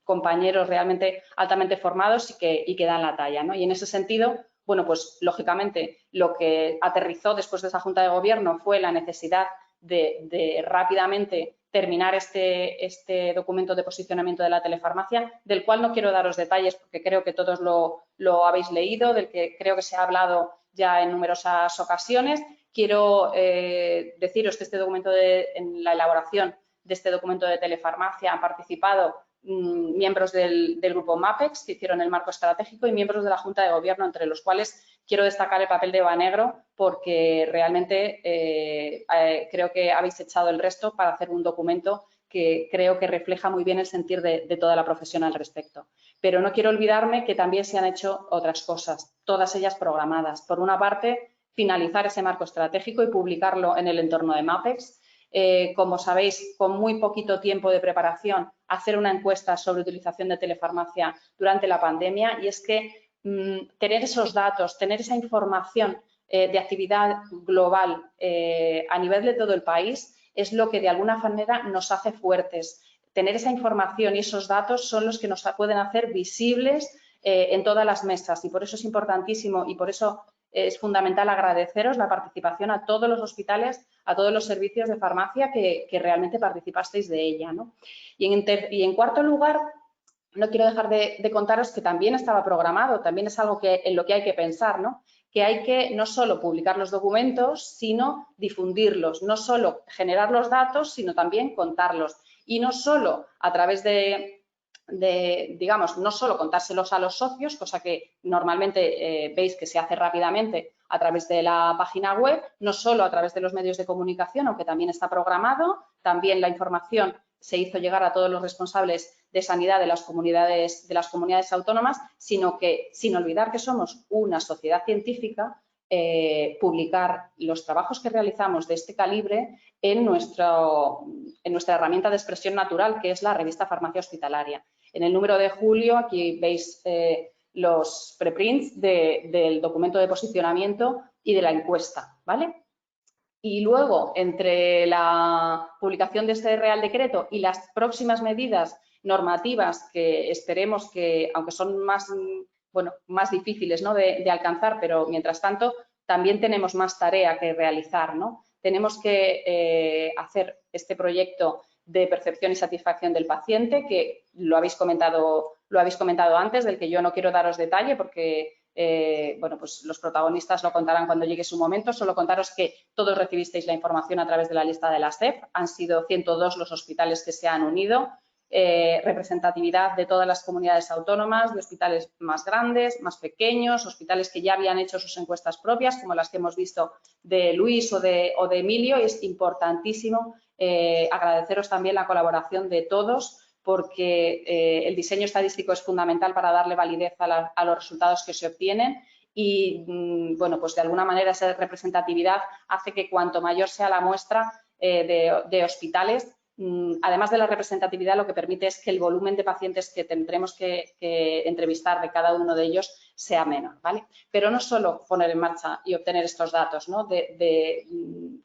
compañeros realmente altamente formados y que dan la talla, ¿no? Y en ese sentido, bueno, pues lógicamente lo que aterrizó después de esa Junta de Gobierno fue la necesidad de rápidamente terminar este documento de posicionamiento de la telefarmacia, del cual no quiero daros detalles porque creo que todos lo habéis leído, del que creo que se ha hablado ya en numerosas ocasiones. Quiero deciros que en la elaboración de este documento de telefarmacia han participado miembros del grupo MAPEX, que hicieron el marco estratégico, y miembros de la Junta de Gobierno, entre los cuales quiero destacar el papel de Eva Negro, porque realmente creo que habéis echado el resto para hacer un documento que creo que refleja muy bien el sentir de toda la profesión al respecto. Pero no quiero olvidarme que también se han hecho otras cosas, todas ellas programadas. Por una parte, finalizar ese marco estratégico y publicarlo en el entorno de MAPEX. Como sabéis, con muy poquito tiempo de preparación, hacer una encuesta sobre utilización de telefarmacia durante la pandemia, y es que tener esos datos, tener esa información de actividad global a nivel de todo el país es lo que de alguna manera nos hace fuertes. Tener esa información y esos datos son los que nos pueden hacer visibles en todas las mesas, y por eso es importantísimo y por eso es fundamental agradeceros la participación a todos los hospitales, a todos los servicios de farmacia que realmente participasteis de ella, ¿no? Y en cuarto lugar, no quiero dejar de contaros que también estaba programado, también es algo en lo que hay que pensar, ¿no? Que hay que no solo publicar los documentos, sino difundirlos, no solo generar los datos, sino también contarlos. Y no solo a través digamos, no solo contárselos a los socios, cosa que normalmente veis que se hace rápidamente a través de la página web, no solo a través de los medios de comunicación, aunque también está programado, también la información se hizo llegar a todos los responsables de sanidad de las comunidades autónomas, sino que, sin olvidar que somos una sociedad científica, publicar los trabajos que realizamos de este calibre en nuestra herramienta de expresión natural, que es la revista Farmacia Hospitalaria. En el número de julio, aquí veis los preprints del documento de posicionamiento y de la encuesta, ¿vale? Y luego, entre la publicación de este Real Decreto y las próximas medidas normativas que esperemos que, aunque son más difíciles, ¿no?, de alcanzar, pero mientras tanto también tenemos más tarea que realizar, ¿no? Tenemos que hacer este proyecto de percepción y satisfacción del paciente, que lo habéis comentado antes, del que yo no quiero daros detalle porque bueno, pues los protagonistas lo contarán cuando llegue su momento. Solo contaros que todos recibisteis la información a través de la lista de la SEP. Han sido 102 los hospitales que se han unido. Representatividad de todas las comunidades autónomas, de hospitales más grandes, más pequeños, hospitales que ya habían hecho sus encuestas propias, como las que hemos visto de Luis o de Emilio. Y es importantísimo agradeceros también la colaboración de todos, porque el diseño estadístico es fundamental para darle validez a los resultados que se obtienen. Y, bueno, pues de alguna manera esa representatividad hace que cuanto mayor sea la muestra de hospitales, además de la representatividad, lo que permite es que el volumen de pacientes que tendremos que entrevistar de cada uno de ellos sea menor, ¿vale? Pero no solo poner en marcha y obtener estos datos, ¿no? de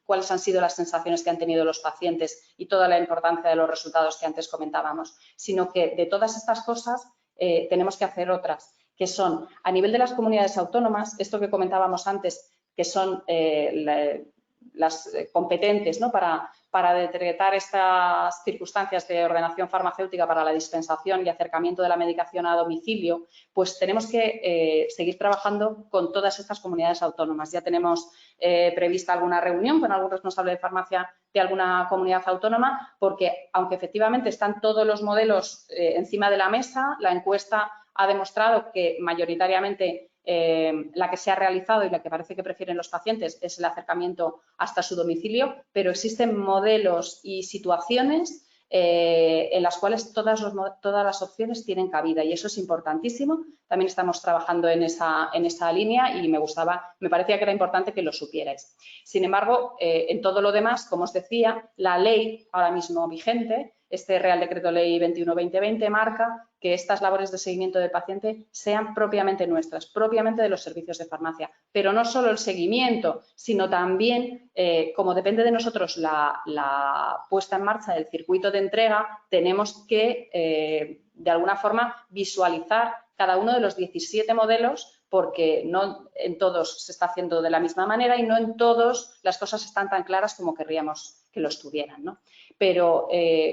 cuáles han sido las sensaciones que han tenido los pacientes y toda la importancia de los resultados que antes comentábamos, sino que de todas estas cosas tenemos que hacer otras, que son a nivel de las comunidades autónomas, esto que comentábamos antes, que son las competentes, ¿no? para detectar estas circunstancias de ordenación farmacéutica para la dispensación y acercamiento de la medicación a domicilio, pues tenemos que seguir trabajando con todas estas comunidades autónomas. Ya tenemos prevista alguna reunión con algún responsable de farmacia de alguna comunidad autónoma, porque aunque efectivamente están todos los modelos encima de la mesa, la encuesta ha demostrado que mayoritariamente la que se ha realizado y la que parece que prefieren los pacientes es el acercamiento hasta su domicilio, pero existen modelos y situaciones en las cuales todas las opciones tienen cabida, y eso es importantísimo. También estamos trabajando en esa línea y me parecía que era importante que lo supierais. Sin embargo, en todo lo demás, como os decía, la ley ahora mismo vigente, este Real Decreto Ley 21/2020, marca que estas labores de seguimiento del paciente sean propiamente nuestras, propiamente de los servicios de farmacia. Pero no solo el seguimiento, sino también, como depende de nosotros la puesta en marcha del circuito de entrega, tenemos que, de alguna forma, visualizar cada uno de los 17 modelos, porque no en todos se está haciendo de la misma manera y no en todos las cosas están tan claras como querríamos que lo estuvieran, ¿no? Pero,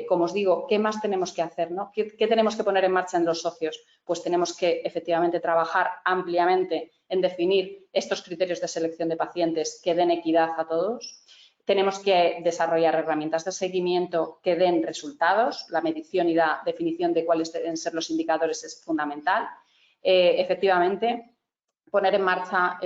como os digo, ¿qué más tenemos que hacer, ¿no? ¿Qué tenemos que poner en marcha en los socios? Pues tenemos que efectivamente trabajar ampliamente en definir estos criterios de selección de pacientes que den equidad a todos. Tenemos que desarrollar herramientas de seguimiento que den resultados. La medición y la definición de cuáles deben ser los indicadores es fundamental. Efectivamente, poner en marcha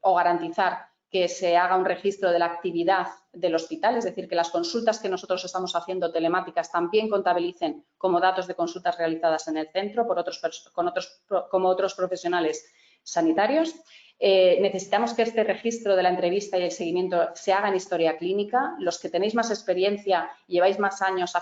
o garantizar que se haga un registro de la actividad del hospital, es decir, que las consultas que nosotros estamos haciendo telemáticas también contabilicen como datos de consultas realizadas en el centro como otros profesionales sanitarios. Necesitamos que este registro de la entrevista y el seguimiento se haga en historia clínica. Los que tenéis más experiencia, lleváis más años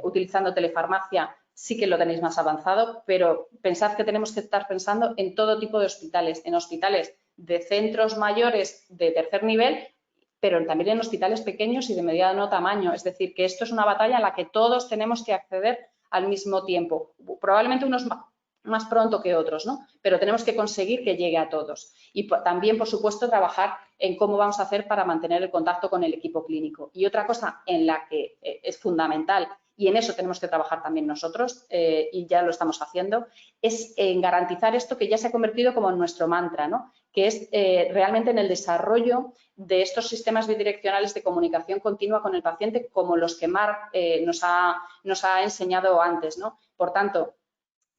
utilizando telefarmacia, sí que lo tenéis más avanzado, pero pensad que tenemos que estar pensando en todo tipo de hospitales, en hospitales de centros mayores de tercer nivel, pero también en hospitales pequeños y de mediano tamaño. Es decir, que esto es una batalla en la que todos tenemos que acceder al mismo tiempo. Probablemente unos más pronto que otros, ¿no? Pero tenemos que conseguir que llegue a todos. Y también, por supuesto, trabajar en cómo vamos a hacer para mantener el contacto con el equipo clínico. Y otra cosa en la que es fundamental, y en eso tenemos que trabajar también nosotros, y ya lo estamos haciendo, es en garantizar esto que ya se ha convertido como en nuestro mantra, ¿no? Que es realmente en el desarrollo de estos sistemas bidireccionales de comunicación continua con el paciente, como los que Marc nos ha enseñado antes, ¿no? Por tanto,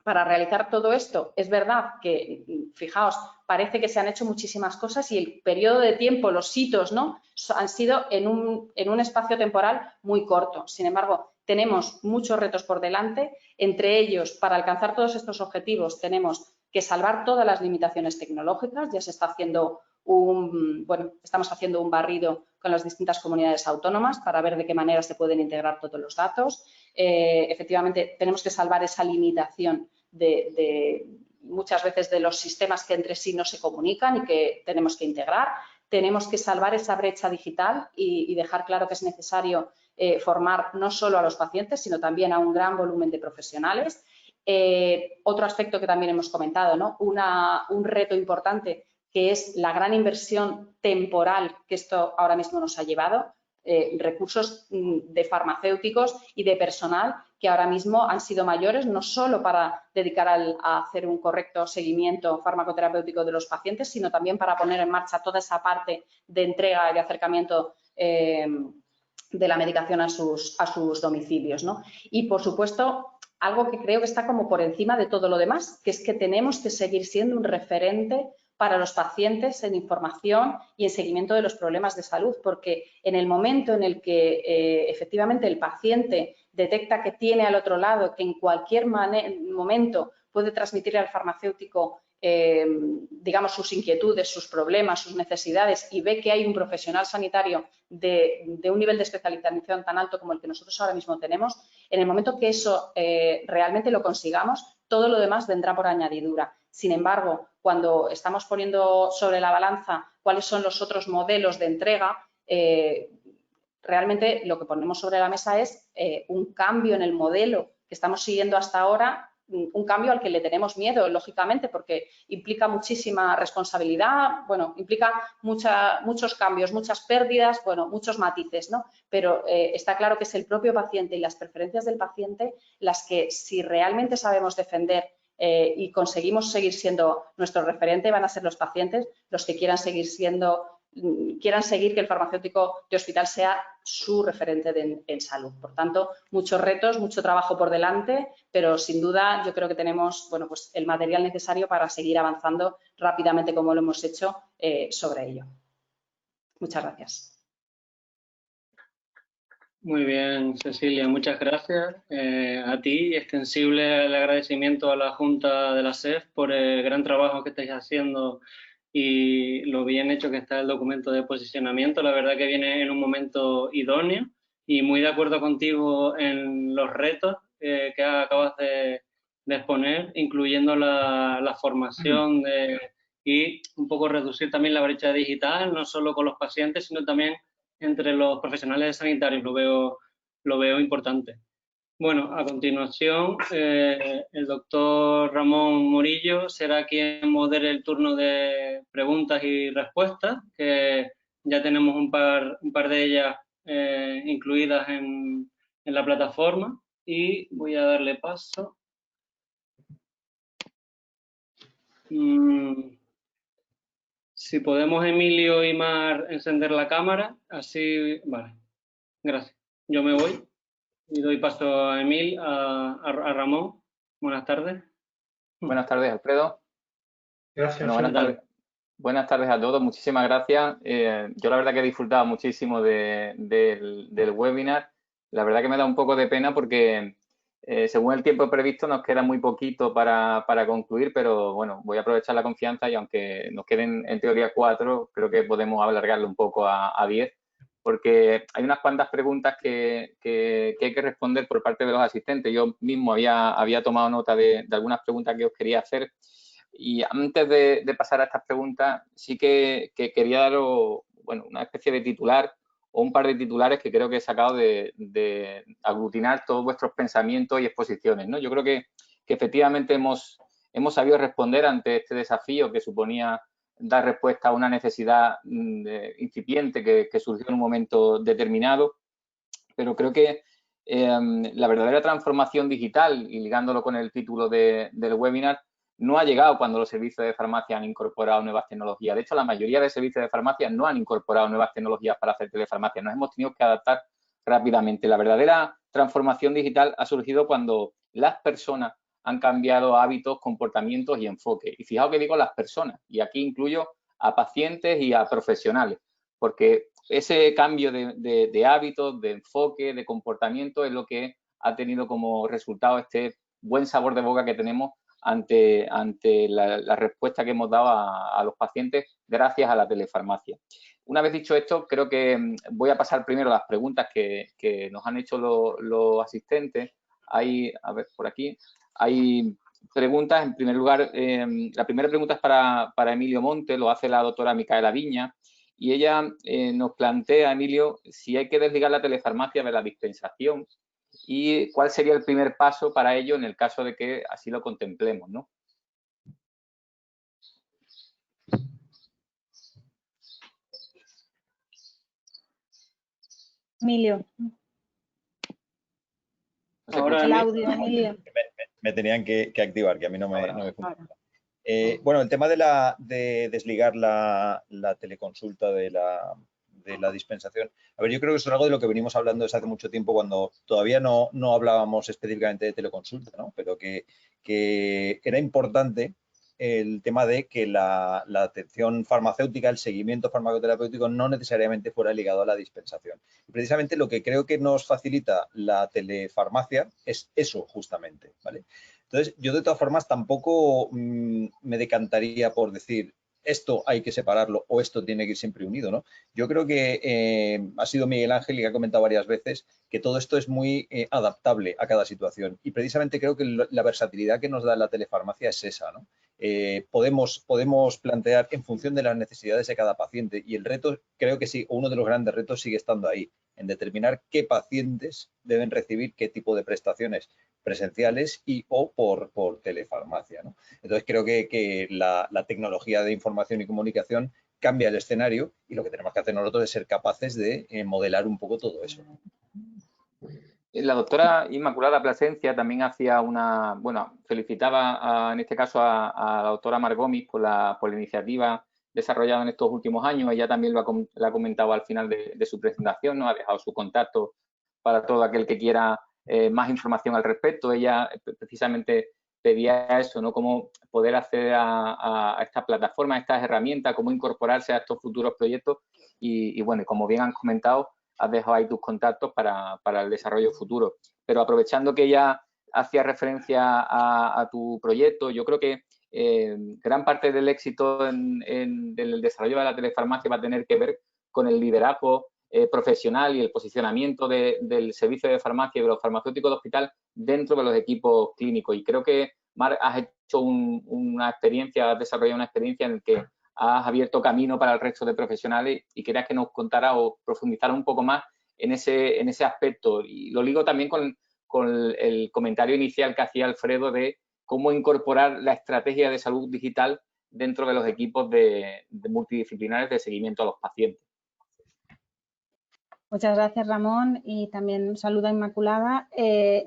para realizar todo esto, es verdad que, fijaos, parece que se han hecho muchísimas cosas y el periodo de tiempo, los hitos, ¿no? Han sido en un espacio temporal muy corto. Sin embargo, tenemos muchos retos por delante. Entre ellos, para alcanzar todos estos objetivos, tenemos que salvar todas las limitaciones tecnológicas. Ya se está haciendo estamos haciendo un barrido con las distintas comunidades autónomas para ver de qué manera se pueden integrar todos los datos. Efectivamente, tenemos que salvar esa limitación de muchas veces de los sistemas que entre sí no se comunican y que tenemos que integrar. Tenemos que salvar esa brecha digital y dejar claro que es necesario formar no solo a los pacientes, sino también a un gran volumen de profesionales. Otro aspecto que también hemos comentado, ¿no? Un reto importante, que es la gran inversión temporal que esto ahora mismo nos ha llevado. recursos de farmacéuticos y de personal que ahora mismo han sido mayores, no solo para dedicar a hacer un correcto seguimiento farmacoterapéutico de los pacientes, sino también para poner en marcha toda esa parte de entrega y de acercamiento de la medicación a sus domicilios, ¿no? Y, por supuesto, algo que creo que está como por encima de todo lo demás, que es que tenemos que seguir siendo un referente para los pacientes en información y en seguimiento de los problemas de salud, porque en el momento en el que efectivamente el paciente detecta que tiene al otro lado, que en cualquier momento puede transmitirle al farmacéutico digamos, sus inquietudes, sus problemas, sus necesidades, y ve que hay un profesional sanitario de un nivel de especialización tan alto como el que nosotros ahora mismo tenemos, en el momento que eso realmente lo consigamos, todo lo demás vendrá por añadidura. Sin embargo, cuando estamos poniendo sobre la balanza cuáles son los otros modelos de entrega, realmente lo que ponemos sobre la mesa es un cambio en el modelo que estamos siguiendo hasta ahora, un cambio al que le tenemos miedo, lógicamente, porque implica muchísima responsabilidad, bueno, implica muchos cambios, muchas pérdidas, bueno, muchos matices, ¿no? Pero está claro que es el propio paciente y las preferencias del paciente las que, si realmente sabemos defender y conseguimos seguir siendo nuestro referente, van a ser los pacientes los que quieran seguir que el farmacéutico de hospital sea su referente en salud. Por tanto, muchos retos, mucho trabajo por delante, pero sin duda yo creo que tenemos, bueno, pues el material necesario para seguir avanzando rápidamente como lo hemos hecho sobre ello. Muchas gracias. Muy bien, Cecilia, muchas gracias a ti y extensible el agradecimiento a la Junta de la SEF por el gran trabajo que estáis haciendo y lo bien hecho que está el documento de posicionamiento. La verdad que viene en un momento idóneo y muy de acuerdo contigo en los retos que acabas de exponer, incluyendo la formación y un poco reducir también la brecha digital, no solo con los pacientes, sino también entre los profesionales sanitarios, lo veo importante. Bueno, a continuación, el doctor Ramón Murillo será quien modere el turno de preguntas y respuestas, que ya tenemos un par de ellas incluidas en la plataforma, y voy a darle paso. Si podemos, Emilio y Mar, encender la cámara, así, vale, gracias. Yo me voy y doy paso a Emil, a Ramón. Buenas tardes. Buenas tardes, Alfredo. Gracias. Bueno, buenas tardes a todos, muchísimas gracias. Yo la verdad que he disfrutado muchísimo del webinar. La verdad que me da un poco de pena porque según el tiempo previsto nos queda muy poquito para concluir, pero bueno, voy a aprovechar la confianza y aunque nos queden en teoría 4, creo que podemos alargarlo un poco a 10, porque hay unas cuantas preguntas que hay que responder por parte de los asistentes. Yo mismo había tomado nota de algunas preguntas que os quería hacer. Y antes de pasar a estas preguntas, sí que quería daros, bueno, una especie de titular o un par de titulares que creo que he sacado de aglutinar todos vuestros pensamientos y exposiciones, ¿no? Yo creo que efectivamente hemos sabido responder ante este desafío que suponía dar respuesta a una necesidad incipiente que surgió en un momento determinado, pero creo que la verdadera transformación digital, y ligándolo con el título del webinar, no ha llegado cuando los servicios de farmacia han incorporado nuevas tecnologías. De hecho, la mayoría de servicios de farmacia no han incorporado nuevas tecnologías para hacer telefarmacia. Nos hemos tenido que adaptar rápidamente. La verdadera transformación digital ha surgido cuando las personas han cambiado hábitos, comportamientos y enfoque. Y fijaos que digo las personas, y aquí incluyo a pacientes y a profesionales, porque ese cambio de hábitos, de enfoque, de comportamiento es lo que ha tenido como resultado este buen sabor de boca que tenemos ante la respuesta que hemos dado a los pacientes gracias a la telefarmacia. Una vez dicho esto, creo que voy a pasar primero a las preguntas que nos han hecho los asistentes. Hay, a ver, por aquí, hay preguntas. En primer lugar, la primera pregunta es para Emilio Monte, lo hace la doctora Micaela Viña, y ella nos plantea, Emilio, si hay que desligar la telefarmacia de la dispensación y cuál sería el primer paso para ello en el caso de que así lo contemplemos, ¿no? Emilio. Ahora, El audio, Emilio. Me tenían que activar, que a mí no me funciona. Ahora. Bueno, el tema de desligar la teleconsulta de la dispensación. A ver, yo creo que eso es algo de lo que venimos hablando desde hace mucho tiempo, cuando todavía no hablábamos específicamente de teleconsulta, ¿no? Pero que era importante el tema de que la atención farmacéutica, el seguimiento farmacoterapéutico no necesariamente fuera ligado a la dispensación. Y precisamente lo que creo que nos facilita la telefarmacia es eso, justamente, ¿vale? Entonces, yo de todas formas tampoco me decantaría por decir esto hay que separarlo o esto tiene que ir siempre unido, ¿no? Yo creo que ha sido Miguel Ángel y que ha comentado varias veces que todo esto es muy adaptable a cada situación, y precisamente creo que la versatilidad que nos da la telefarmacia es esa, ¿no? Podemos plantear en función de las necesidades de cada paciente, y el reto, creo que sí, uno de los grandes retos sigue estando ahí, en determinar qué pacientes deben recibir qué tipo de prestaciones presenciales y o por telefarmacia, ¿no? Entonces creo que la tecnología de información y comunicación cambia el escenario, y lo que tenemos que hacer nosotros es ser capaces de modelar un poco todo eso. La doctora Inmaculada Plasencia también hacía felicitaba en este caso a la doctora Margomis por la iniciativa desarrollada en estos últimos años. Ella también lo ha comentado al final de su presentación, ¿no? Ha dejado su contacto para todo aquel que quiera más información al respecto. Ella precisamente pedía eso, ¿no? Cómo poder acceder a esta plataforma, a estas herramientas, cómo incorporarse a estos futuros proyectos y bueno, como bien han comentado, has dejado ahí tus contactos para el desarrollo futuro. Pero aprovechando que ella hacía referencia a tu proyecto, yo creo que gran parte del éxito del desarrollo de la telefarmacia va a tener que ver con el liderazgo profesional y el posicionamiento del servicio de farmacia y de los farmacéuticos de hospital dentro de los equipos clínicos. Y creo que, Marc, has hecho has desarrollado una experiencia en la que has abierto camino para el resto de profesionales, y querías que nos contara o profundizara un poco más en ese aspecto. Y lo ligo también con el comentario inicial que hacía Alfredo de cómo incorporar la estrategia de salud digital dentro de los equipos de multidisciplinares de seguimiento a los pacientes. Muchas gracias, Ramón, y también un saludo a Inmaculada.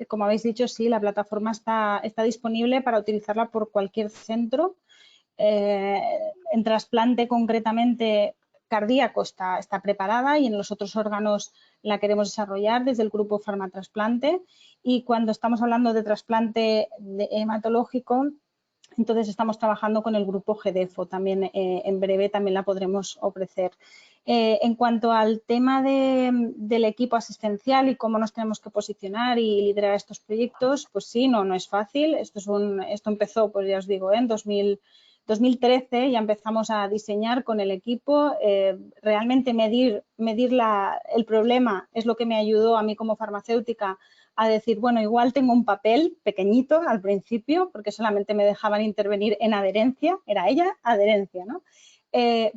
Como habéis dicho, sí, la plataforma está disponible para utilizarla por cualquier centro. En trasplante, concretamente cardíaco, está preparada, y en los otros órganos la queremos desarrollar desde el grupo Farmatrasplante. Y cuando estamos hablando de trasplante hematológico, entonces estamos trabajando con el grupo GDEFO. También en breve también la podremos ofrecer. En cuanto al tema del equipo asistencial y cómo nos tenemos que posicionar y liderar estos proyectos, pues sí, no es fácil. Esto empezó, pues ya os digo, en 2013 ya empezamos a diseñar con el equipo. Realmente medir el problema es lo que me ayudó a mí como farmacéutica a decir, bueno, igual tengo un papel pequeñito al principio, porque solamente me dejaban intervenir en adherencia, era ella, adherencia, ¿no?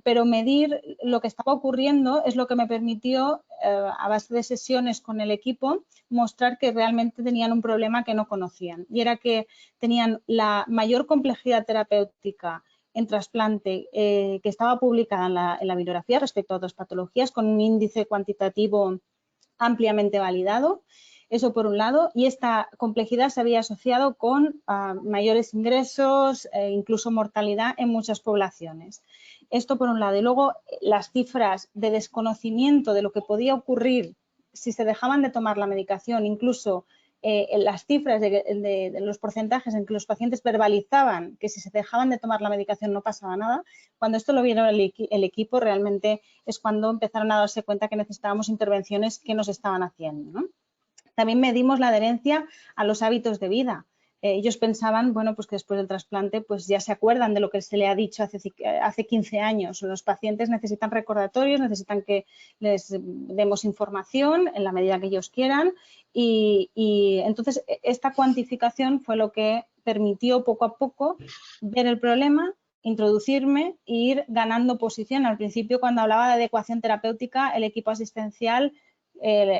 Pero medir lo que estaba ocurriendo es lo que me permitió, a base de sesiones con el equipo, mostrar que realmente tenían un problema que no conocían, y era que tenían la mayor complejidad terapéutica en trasplante que estaba publicada en la bibliografía respecto a otras patologías, con un índice cuantitativo ampliamente validado. Eso por un lado, y esta complejidad se había asociado con mayores ingresos, incluso mortalidad en muchas poblaciones. Esto por un lado. Y luego las cifras de desconocimiento de lo que podía ocurrir si se dejaban de tomar la medicación, incluso las cifras de los porcentajes en que los pacientes verbalizaban que si se dejaban de tomar la medicación no pasaba nada. Cuando esto lo vieron el equipo, realmente es cuando empezaron a darse cuenta que necesitábamos intervenciones que nos estaban haciendo, ¿no? También medimos la adherencia a los hábitos de vida. Ellos pensaban, bueno, pues que después del trasplante pues ya se acuerdan de lo que se le ha dicho hace 15 años. Los pacientes necesitan recordatorios, necesitan que les demos información en la medida que ellos quieran, y entonces esta cuantificación fue lo que permitió poco a poco ver el problema, introducirme e ir ganando posición. Al principio, cuando hablaba de adecuación terapéutica, el equipo asistencial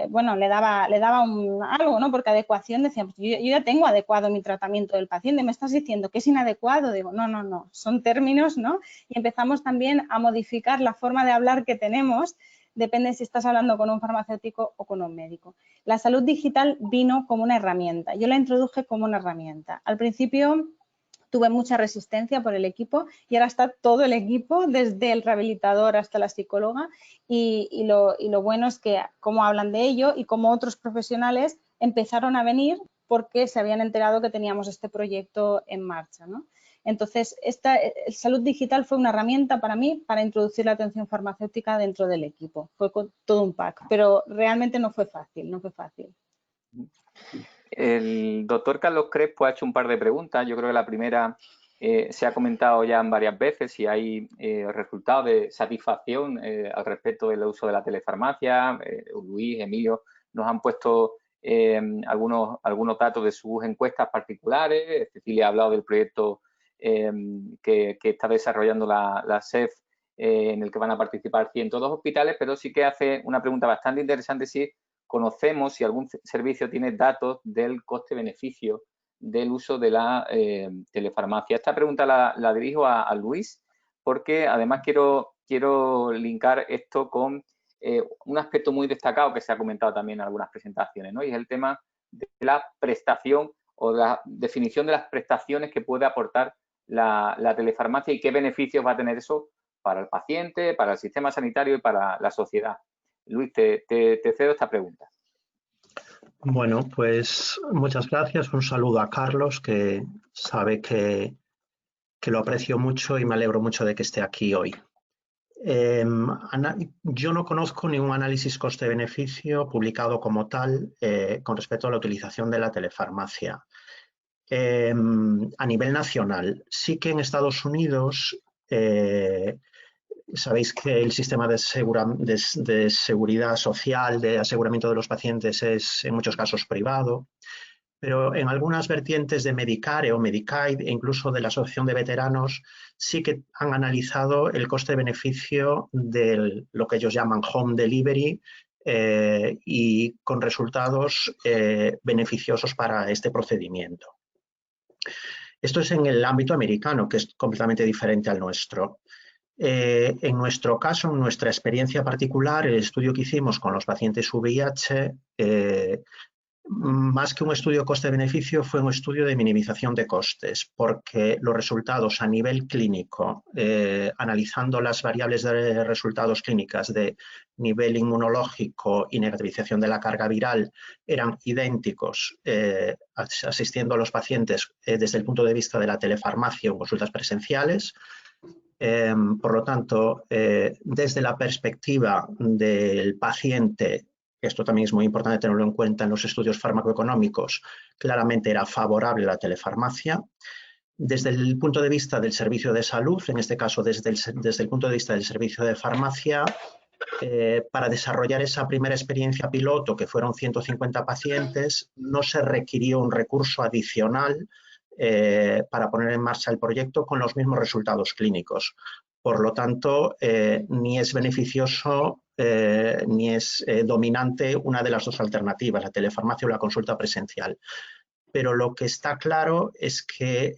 bueno, le daba algo, ¿no? Porque adecuación, decíamos, yo ya tengo adecuado mi tratamiento del paciente, me estás diciendo que es inadecuado. Digo, no, son términos, ¿no? Y empezamos también a modificar la forma de hablar que tenemos depende si estás hablando con un farmacéutico o con un médico. La salud digital vino como una herramienta. Yo la introduje como una herramienta. Al principio tuve mucha resistencia por el equipo y ahora está todo el equipo, desde el rehabilitador hasta la psicóloga, y lo bueno es que cómo hablan de ello y cómo otros profesionales empezaron a venir porque se habían enterado que teníamos este proyecto en marcha, ¿no? Entonces, esta salud digital fue una herramienta para mí para introducir la atención farmacéutica dentro del equipo. Fue todo un pack, pero realmente no fue fácil, no fue fácil. El doctor Carlos Crespo ha hecho un par de preguntas. Yo creo que la primera se ha comentado ya en varias veces si hay resultados de satisfacción al respecto del uso de la telefarmacia. Luis, Emilio nos han puesto algunos datos de sus encuestas particulares. Cecilia ha hablado del proyecto que está desarrollando la SEF, en el que van a participar 102 hospitales, pero sí que hace una pregunta bastante interesante si conocemos si algún servicio tiene datos del coste-beneficio del uso de la telefarmacia. Esta pregunta la dirijo a Luis, porque además quiero linkar esto con un aspecto muy destacado que se ha comentado también en algunas presentaciones, ¿no? Y es el tema de la prestación o la definición de las prestaciones que puede aportar la telefarmacia y qué beneficios va a tener eso para el paciente, para el sistema sanitario y para la sociedad. Luis, te cedo esta pregunta. Bueno, pues muchas gracias. Un saludo a Carlos, que sabe que lo aprecio mucho y me alegro mucho de que esté aquí hoy. Yo no conozco ningún análisis coste-beneficio publicado como tal con respecto a la utilización de la telefarmacia. A nivel nacional, sí que en Estados Unidos sabéis que el sistema de seguridad social, de aseguramiento de los pacientes es en muchos casos privado, pero en algunas vertientes de Medicare o Medicaid e incluso de la Asociación de Veteranos sí que han analizado el coste-beneficio de lo que ellos llaman home delivery y con resultados beneficiosos para este procedimiento. Esto es en el ámbito americano, que es completamente diferente al nuestro. En nuestro caso, en nuestra experiencia particular, el estudio que hicimos con los pacientes VIH, más que un estudio coste-beneficio, fue un estudio de minimización de costes, porque los resultados a nivel clínico, analizando las variables de resultados clínicas de nivel inmunológico y negativización de la carga viral, eran idénticos asistiendo a los pacientes desde el punto de vista de la telefarmacia o consultas presenciales. Por lo tanto, desde la perspectiva del paciente, esto también es muy importante tenerlo en cuenta en los estudios farmacoeconómicos, claramente era favorable la telefarmacia. Desde el punto de vista del servicio de salud, en este caso desde el punto de vista del servicio de farmacia, para desarrollar esa primera experiencia piloto, que fueron 150 pacientes, no se requirió un recurso adicional para poner en marcha el proyecto con los mismos resultados clínicos. Por lo tanto, ni es beneficioso ni es dominante una de las dos alternativas, la telefarmacia o la consulta presencial. Pero lo que está claro es que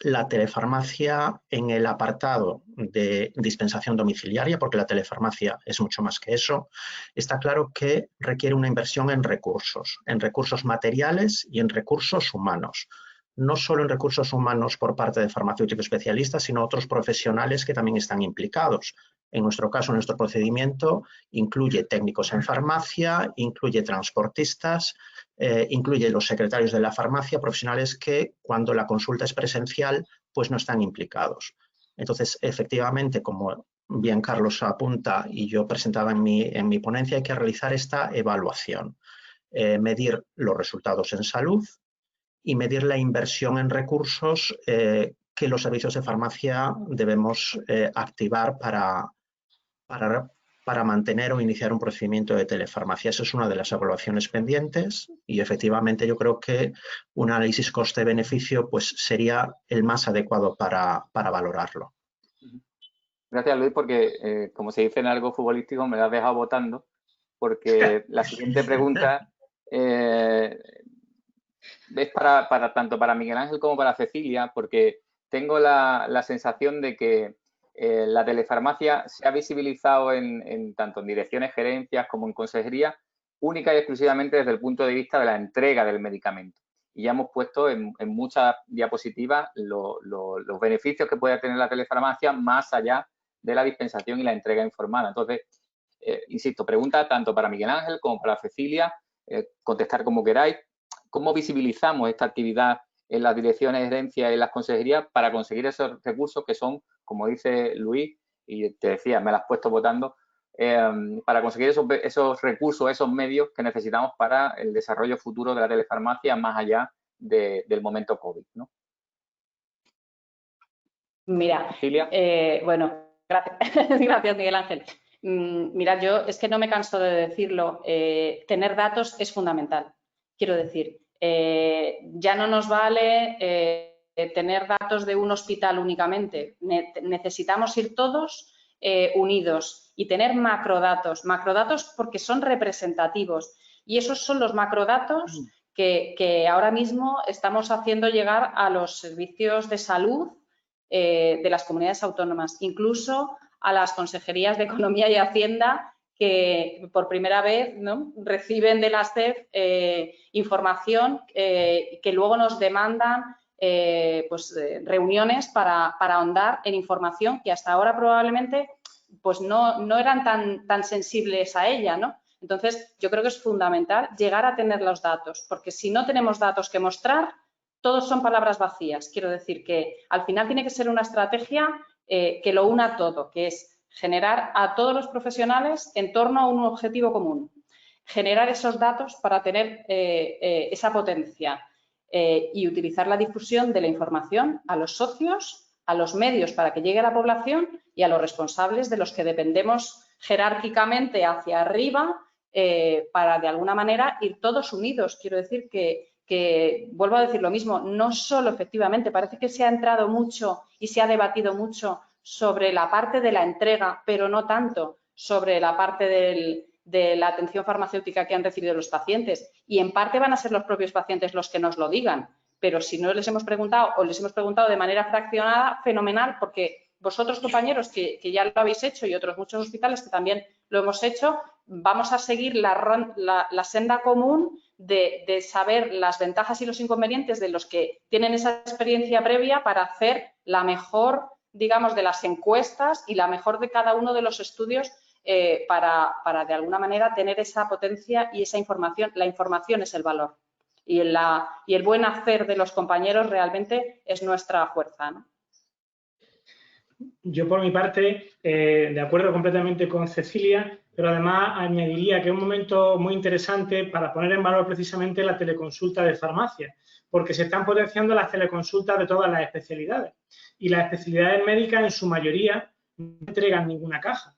la telefarmacia en el apartado de dispensación domiciliaria, porque la telefarmacia es mucho más que eso, está claro que requiere una inversión en recursos materiales y en recursos humanos. No solo en recursos humanos por parte de farmacéuticos especialistas, sino otros profesionales que también están implicados. En nuestro caso, nuestro procedimiento incluye técnicos en farmacia, incluye transportistas, incluye los secretarios de la farmacia, profesionales que cuando la consulta es presencial, pues no están implicados. Entonces, efectivamente, como bien Carlos apunta y yo presentaba en mi ponencia, hay que realizar esta evaluación, medir los resultados en salud y medir la inversión en recursos que los servicios de farmacia debemos activar para mantener o iniciar un procedimiento de telefarmacia. Esa es una de las evaluaciones pendientes y efectivamente yo creo que un análisis coste-beneficio pues sería el más adecuado para valorarlo. Gracias, Luis, porque como se dice en algo futbolístico, me lo has dejado votando, porque la siguiente pregunta es tanto para Miguel Ángel como para Cecilia, porque tengo la sensación de que la telefarmacia se ha visibilizado tanto en direcciones, gerencias como en consejería, única y exclusivamente desde el punto de vista de la entrega del medicamento. Y ya hemos puesto en muchas diapositivas los beneficios que puede tener la telefarmacia más allá de la dispensación y la entrega informada. Entonces, insisto, pregunta tanto para Miguel Ángel como para Cecilia, contestar como queráis. ¿Cómo visibilizamos esta actividad en las direcciones de gerencia y en las consejerías para conseguir esos recursos que son, como dice Luis, y te decía, me las has puesto votando, para conseguir esos recursos, esos medios que necesitamos para el desarrollo futuro de la telefarmacia más allá del momento COVID, ¿no? Mira, bueno, gracias, gracias Miguel Ángel. Mira, yo es que no me canso de decirlo, tener datos es fundamental. Quiero decir, ya no nos vale tener datos de un hospital únicamente, necesitamos ir todos unidos y tener macrodatos porque son representativos y esos son los macrodatos que ahora mismo estamos haciendo llegar a los servicios de salud de las comunidades autónomas, incluso a las consejerías de Economía y Hacienda que por primera vez, ¿no?, reciben de la SEF información que luego nos demandan reuniones para ahondar en información que hasta ahora probablemente pues no eran tan sensibles a ella, ¿no? Entonces, yo creo que es fundamental llegar a tener los datos, porque si no tenemos datos que mostrar, todos son palabras vacías. Quiero decir que al final tiene que ser una estrategia que lo una todo, que es generar a todos los profesionales en torno a un objetivo común. Generar esos datos para tener esa potencia y utilizar la difusión de la información a los socios, a los medios para que llegue a la población y a los responsables de los que dependemos jerárquicamente hacia arriba para de alguna manera ir todos unidos. Quiero decir que vuelvo a decir lo mismo, no solo efectivamente, parece que se ha entrado mucho y se ha debatido mucho sobre la parte de la entrega, pero no tanto sobre la parte de la atención farmacéutica que han recibido los pacientes. Y en parte van a ser los propios pacientes los que nos lo digan, pero si no les hemos preguntado o les hemos preguntado de manera fraccionada, fenomenal, porque vosotros, compañeros, que ya lo habéis hecho y otros muchos hospitales que también lo hemos hecho, vamos a seguir la senda común de saber las ventajas y los inconvenientes de los que tienen esa experiencia previa para hacer la mejor, digamos, de las encuestas y la mejor de cada uno de los estudios para de alguna manera tener esa potencia y esa información. La información es el valor y el buen hacer de los compañeros realmente es nuestra fuerza, ¿no? Yo, por mi parte, de acuerdo completamente con Cecilia, pero además añadiría que es un momento muy interesante para poner en valor precisamente la teleconsulta de farmacia, porque se están potenciando las teleconsultas de todas las especialidades y las especialidades médicas en su mayoría no entregan ninguna caja.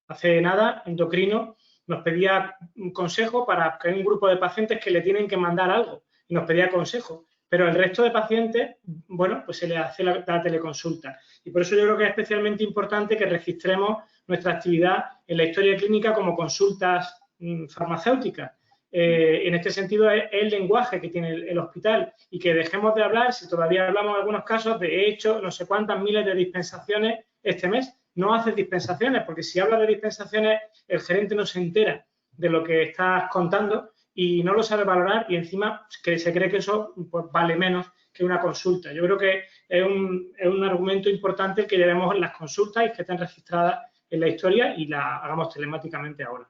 Hace nada, Endocrino nos pedía un consejo para que hay un grupo de pacientes que le tienen que mandar algo y nos pedía consejo. Pero el resto de pacientes, bueno, pues se les hace la teleconsulta. Y por eso yo creo que es especialmente importante que registremos nuestra actividad en la historia clínica como consultas farmacéuticas. En este sentido, es el lenguaje que tiene el hospital y que dejemos de hablar, si todavía hablamos en algunos casos, de hecho, no sé cuántas miles de dispensaciones este mes. No haces dispensaciones, porque si hablas de dispensaciones, el gerente no se entera de lo que estás contando y no lo sabe valorar y encima que se cree que eso pues, vale menos que una consulta. Yo creo que es un argumento importante que llevemos en las consultas y que estén registradas en la historia y la hagamos telemáticamente ahora.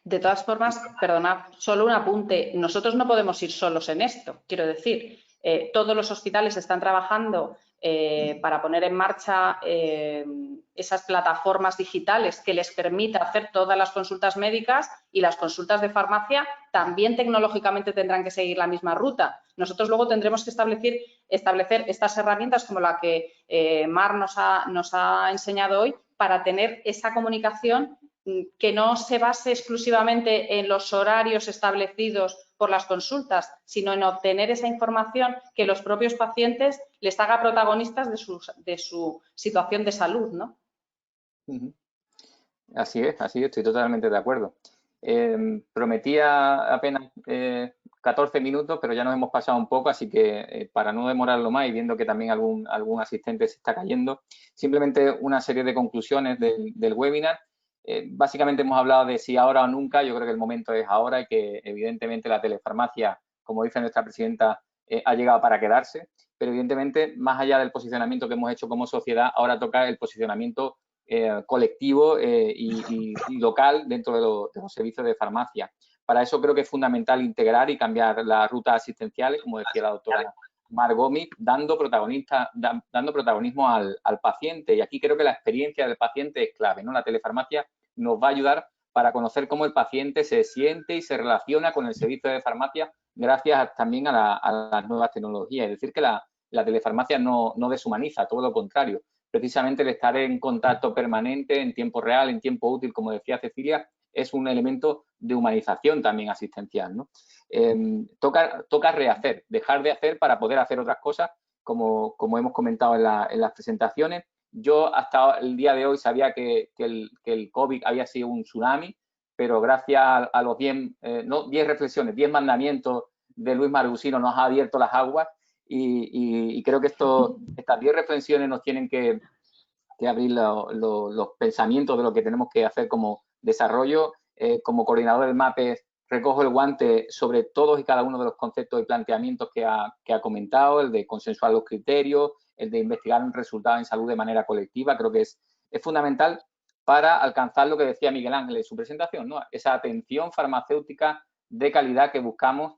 De todas formas, perdonad, solo un apunte. Nosotros no podemos ir solos en esto. Quiero decir, todos los hospitales están trabajando para poner en marcha esas plataformas digitales que les permita hacer todas las consultas médicas y las consultas de farmacia también tecnológicamente tendrán que seguir la misma ruta. Nosotros luego tendremos que establecer estas herramientas como la que Mar nos ha enseñado hoy para tener esa comunicación que no se base exclusivamente en los horarios establecidos por las consultas, sino en obtener esa información que los propios pacientes les haga protagonistas de su situación de salud, ¿no? Así es, estoy totalmente de acuerdo. Prometía apenas 14 minutos, pero ya nos hemos pasado un poco, así que para no demorarlo más y viendo que también algún asistente se está cayendo, simplemente una serie de conclusiones del webinar. Básicamente hemos hablado de si ahora o nunca. Yo creo que el momento es ahora y que evidentemente la telefarmacia, como dice nuestra presidenta, ha llegado para quedarse, pero evidentemente más allá del posicionamiento que hemos hecho como sociedad, ahora toca el posicionamiento colectivo y local dentro de los servicios de farmacia. Para eso creo que es fundamental integrar y cambiar las rutas asistenciales, como decía la doctora Mar Gómez, dando protagonismo al paciente. Y aquí creo que la experiencia del paciente es clave, ¿no? La telefarmacia nos va a ayudar para conocer cómo el paciente se siente y se relaciona con el servicio de farmacia gracias también a las nuevas tecnologías. Es decir, que la telefarmacia no deshumaniza, todo lo contrario. Precisamente el estar en contacto permanente, en tiempo real, en tiempo útil, como decía Cecilia, es un elemento de humanización también asistencial, ¿no? Toca rehacer, dejar de hacer para poder hacer otras cosas, como hemos comentado en las presentaciones. Yo hasta el día de hoy sabía que el COVID había sido un tsunami, pero gracias a los 10 reflexiones, 10 mandamientos de Luis Marusino nos ha abierto las aguas y creo que estas 10 reflexiones nos tienen que abrir los pensamientos de lo que tenemos que hacer como desarrollo. Como coordinador del MAPES recojo el guante sobre todos y cada uno de los conceptos y planteamientos que ha comentado, el de consensuar los criterios, el de investigar un resultado en salud de manera colectiva. Creo que es fundamental para alcanzar lo que decía Miguel Ángel en su presentación, ¿no? Esa atención farmacéutica de calidad que buscamos,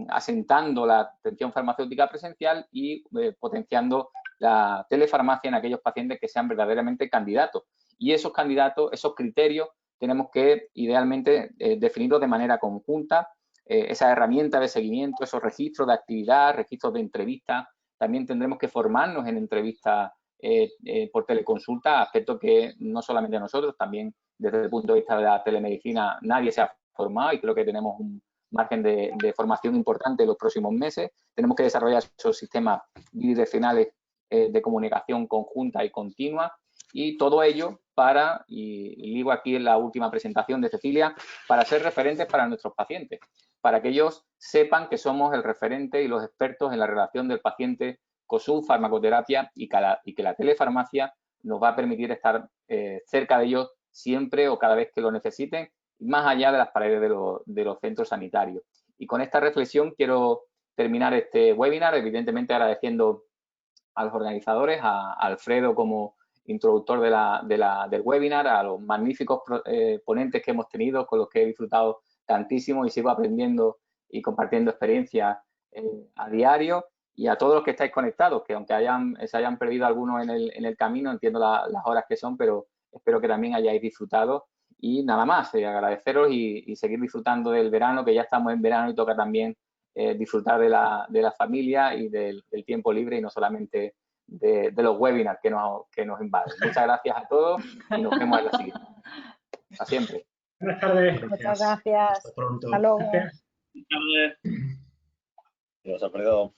asentando la atención farmacéutica presencial y potenciando la telefarmacia en aquellos pacientes que sean verdaderamente candidatos. Y esos candidatos, esos criterios, tenemos que idealmente definirlos de manera conjunta. Esa herramienta de seguimiento, esos registros de actividad, registros de entrevista. También tendremos que formarnos en entrevistas por teleconsulta, aspecto que no solamente nosotros, también desde el punto de vista de la telemedicina nadie se ha formado y creo que tenemos un margen de formación importante en los próximos meses. Tenemos que desarrollar esos sistemas bidireccionales de comunicación conjunta y continua y todo ello para, y digo aquí en la última presentación de Cecilia, para ser referentes para nuestros pacientes, para que ellos sepan que somos el referente y los expertos en la relación del paciente con su farmacoterapia y que la telefarmacia nos va a permitir estar cerca de ellos siempre o cada vez que lo necesiten, más allá de las paredes de los centros sanitarios. Y con esta reflexión quiero terminar este webinar, evidentemente agradeciendo a los organizadores, a Alfredo como introductor del webinar, a los magníficos ponentes que hemos tenido, con los que he disfrutado tantísimo y sigo aprendiendo y compartiendo experiencias a diario, y a todos los que estáis conectados, que aunque se hayan perdido algunos en el camino, entiendo las horas que son, pero espero que también hayáis disfrutado. Y nada más, agradeceros y seguir disfrutando del verano, que ya estamos en verano y toca también disfrutar de la familia y del tiempo libre y no solamente de los webinars que nos invaden. Muchas gracias a todos y nos vemos en la siguiente. Hasta siempre. Buenas tardes. Muchas gracias. Hasta pronto. Hasta luego. Gracias. Buenas tardes. Adiós, Alfredo.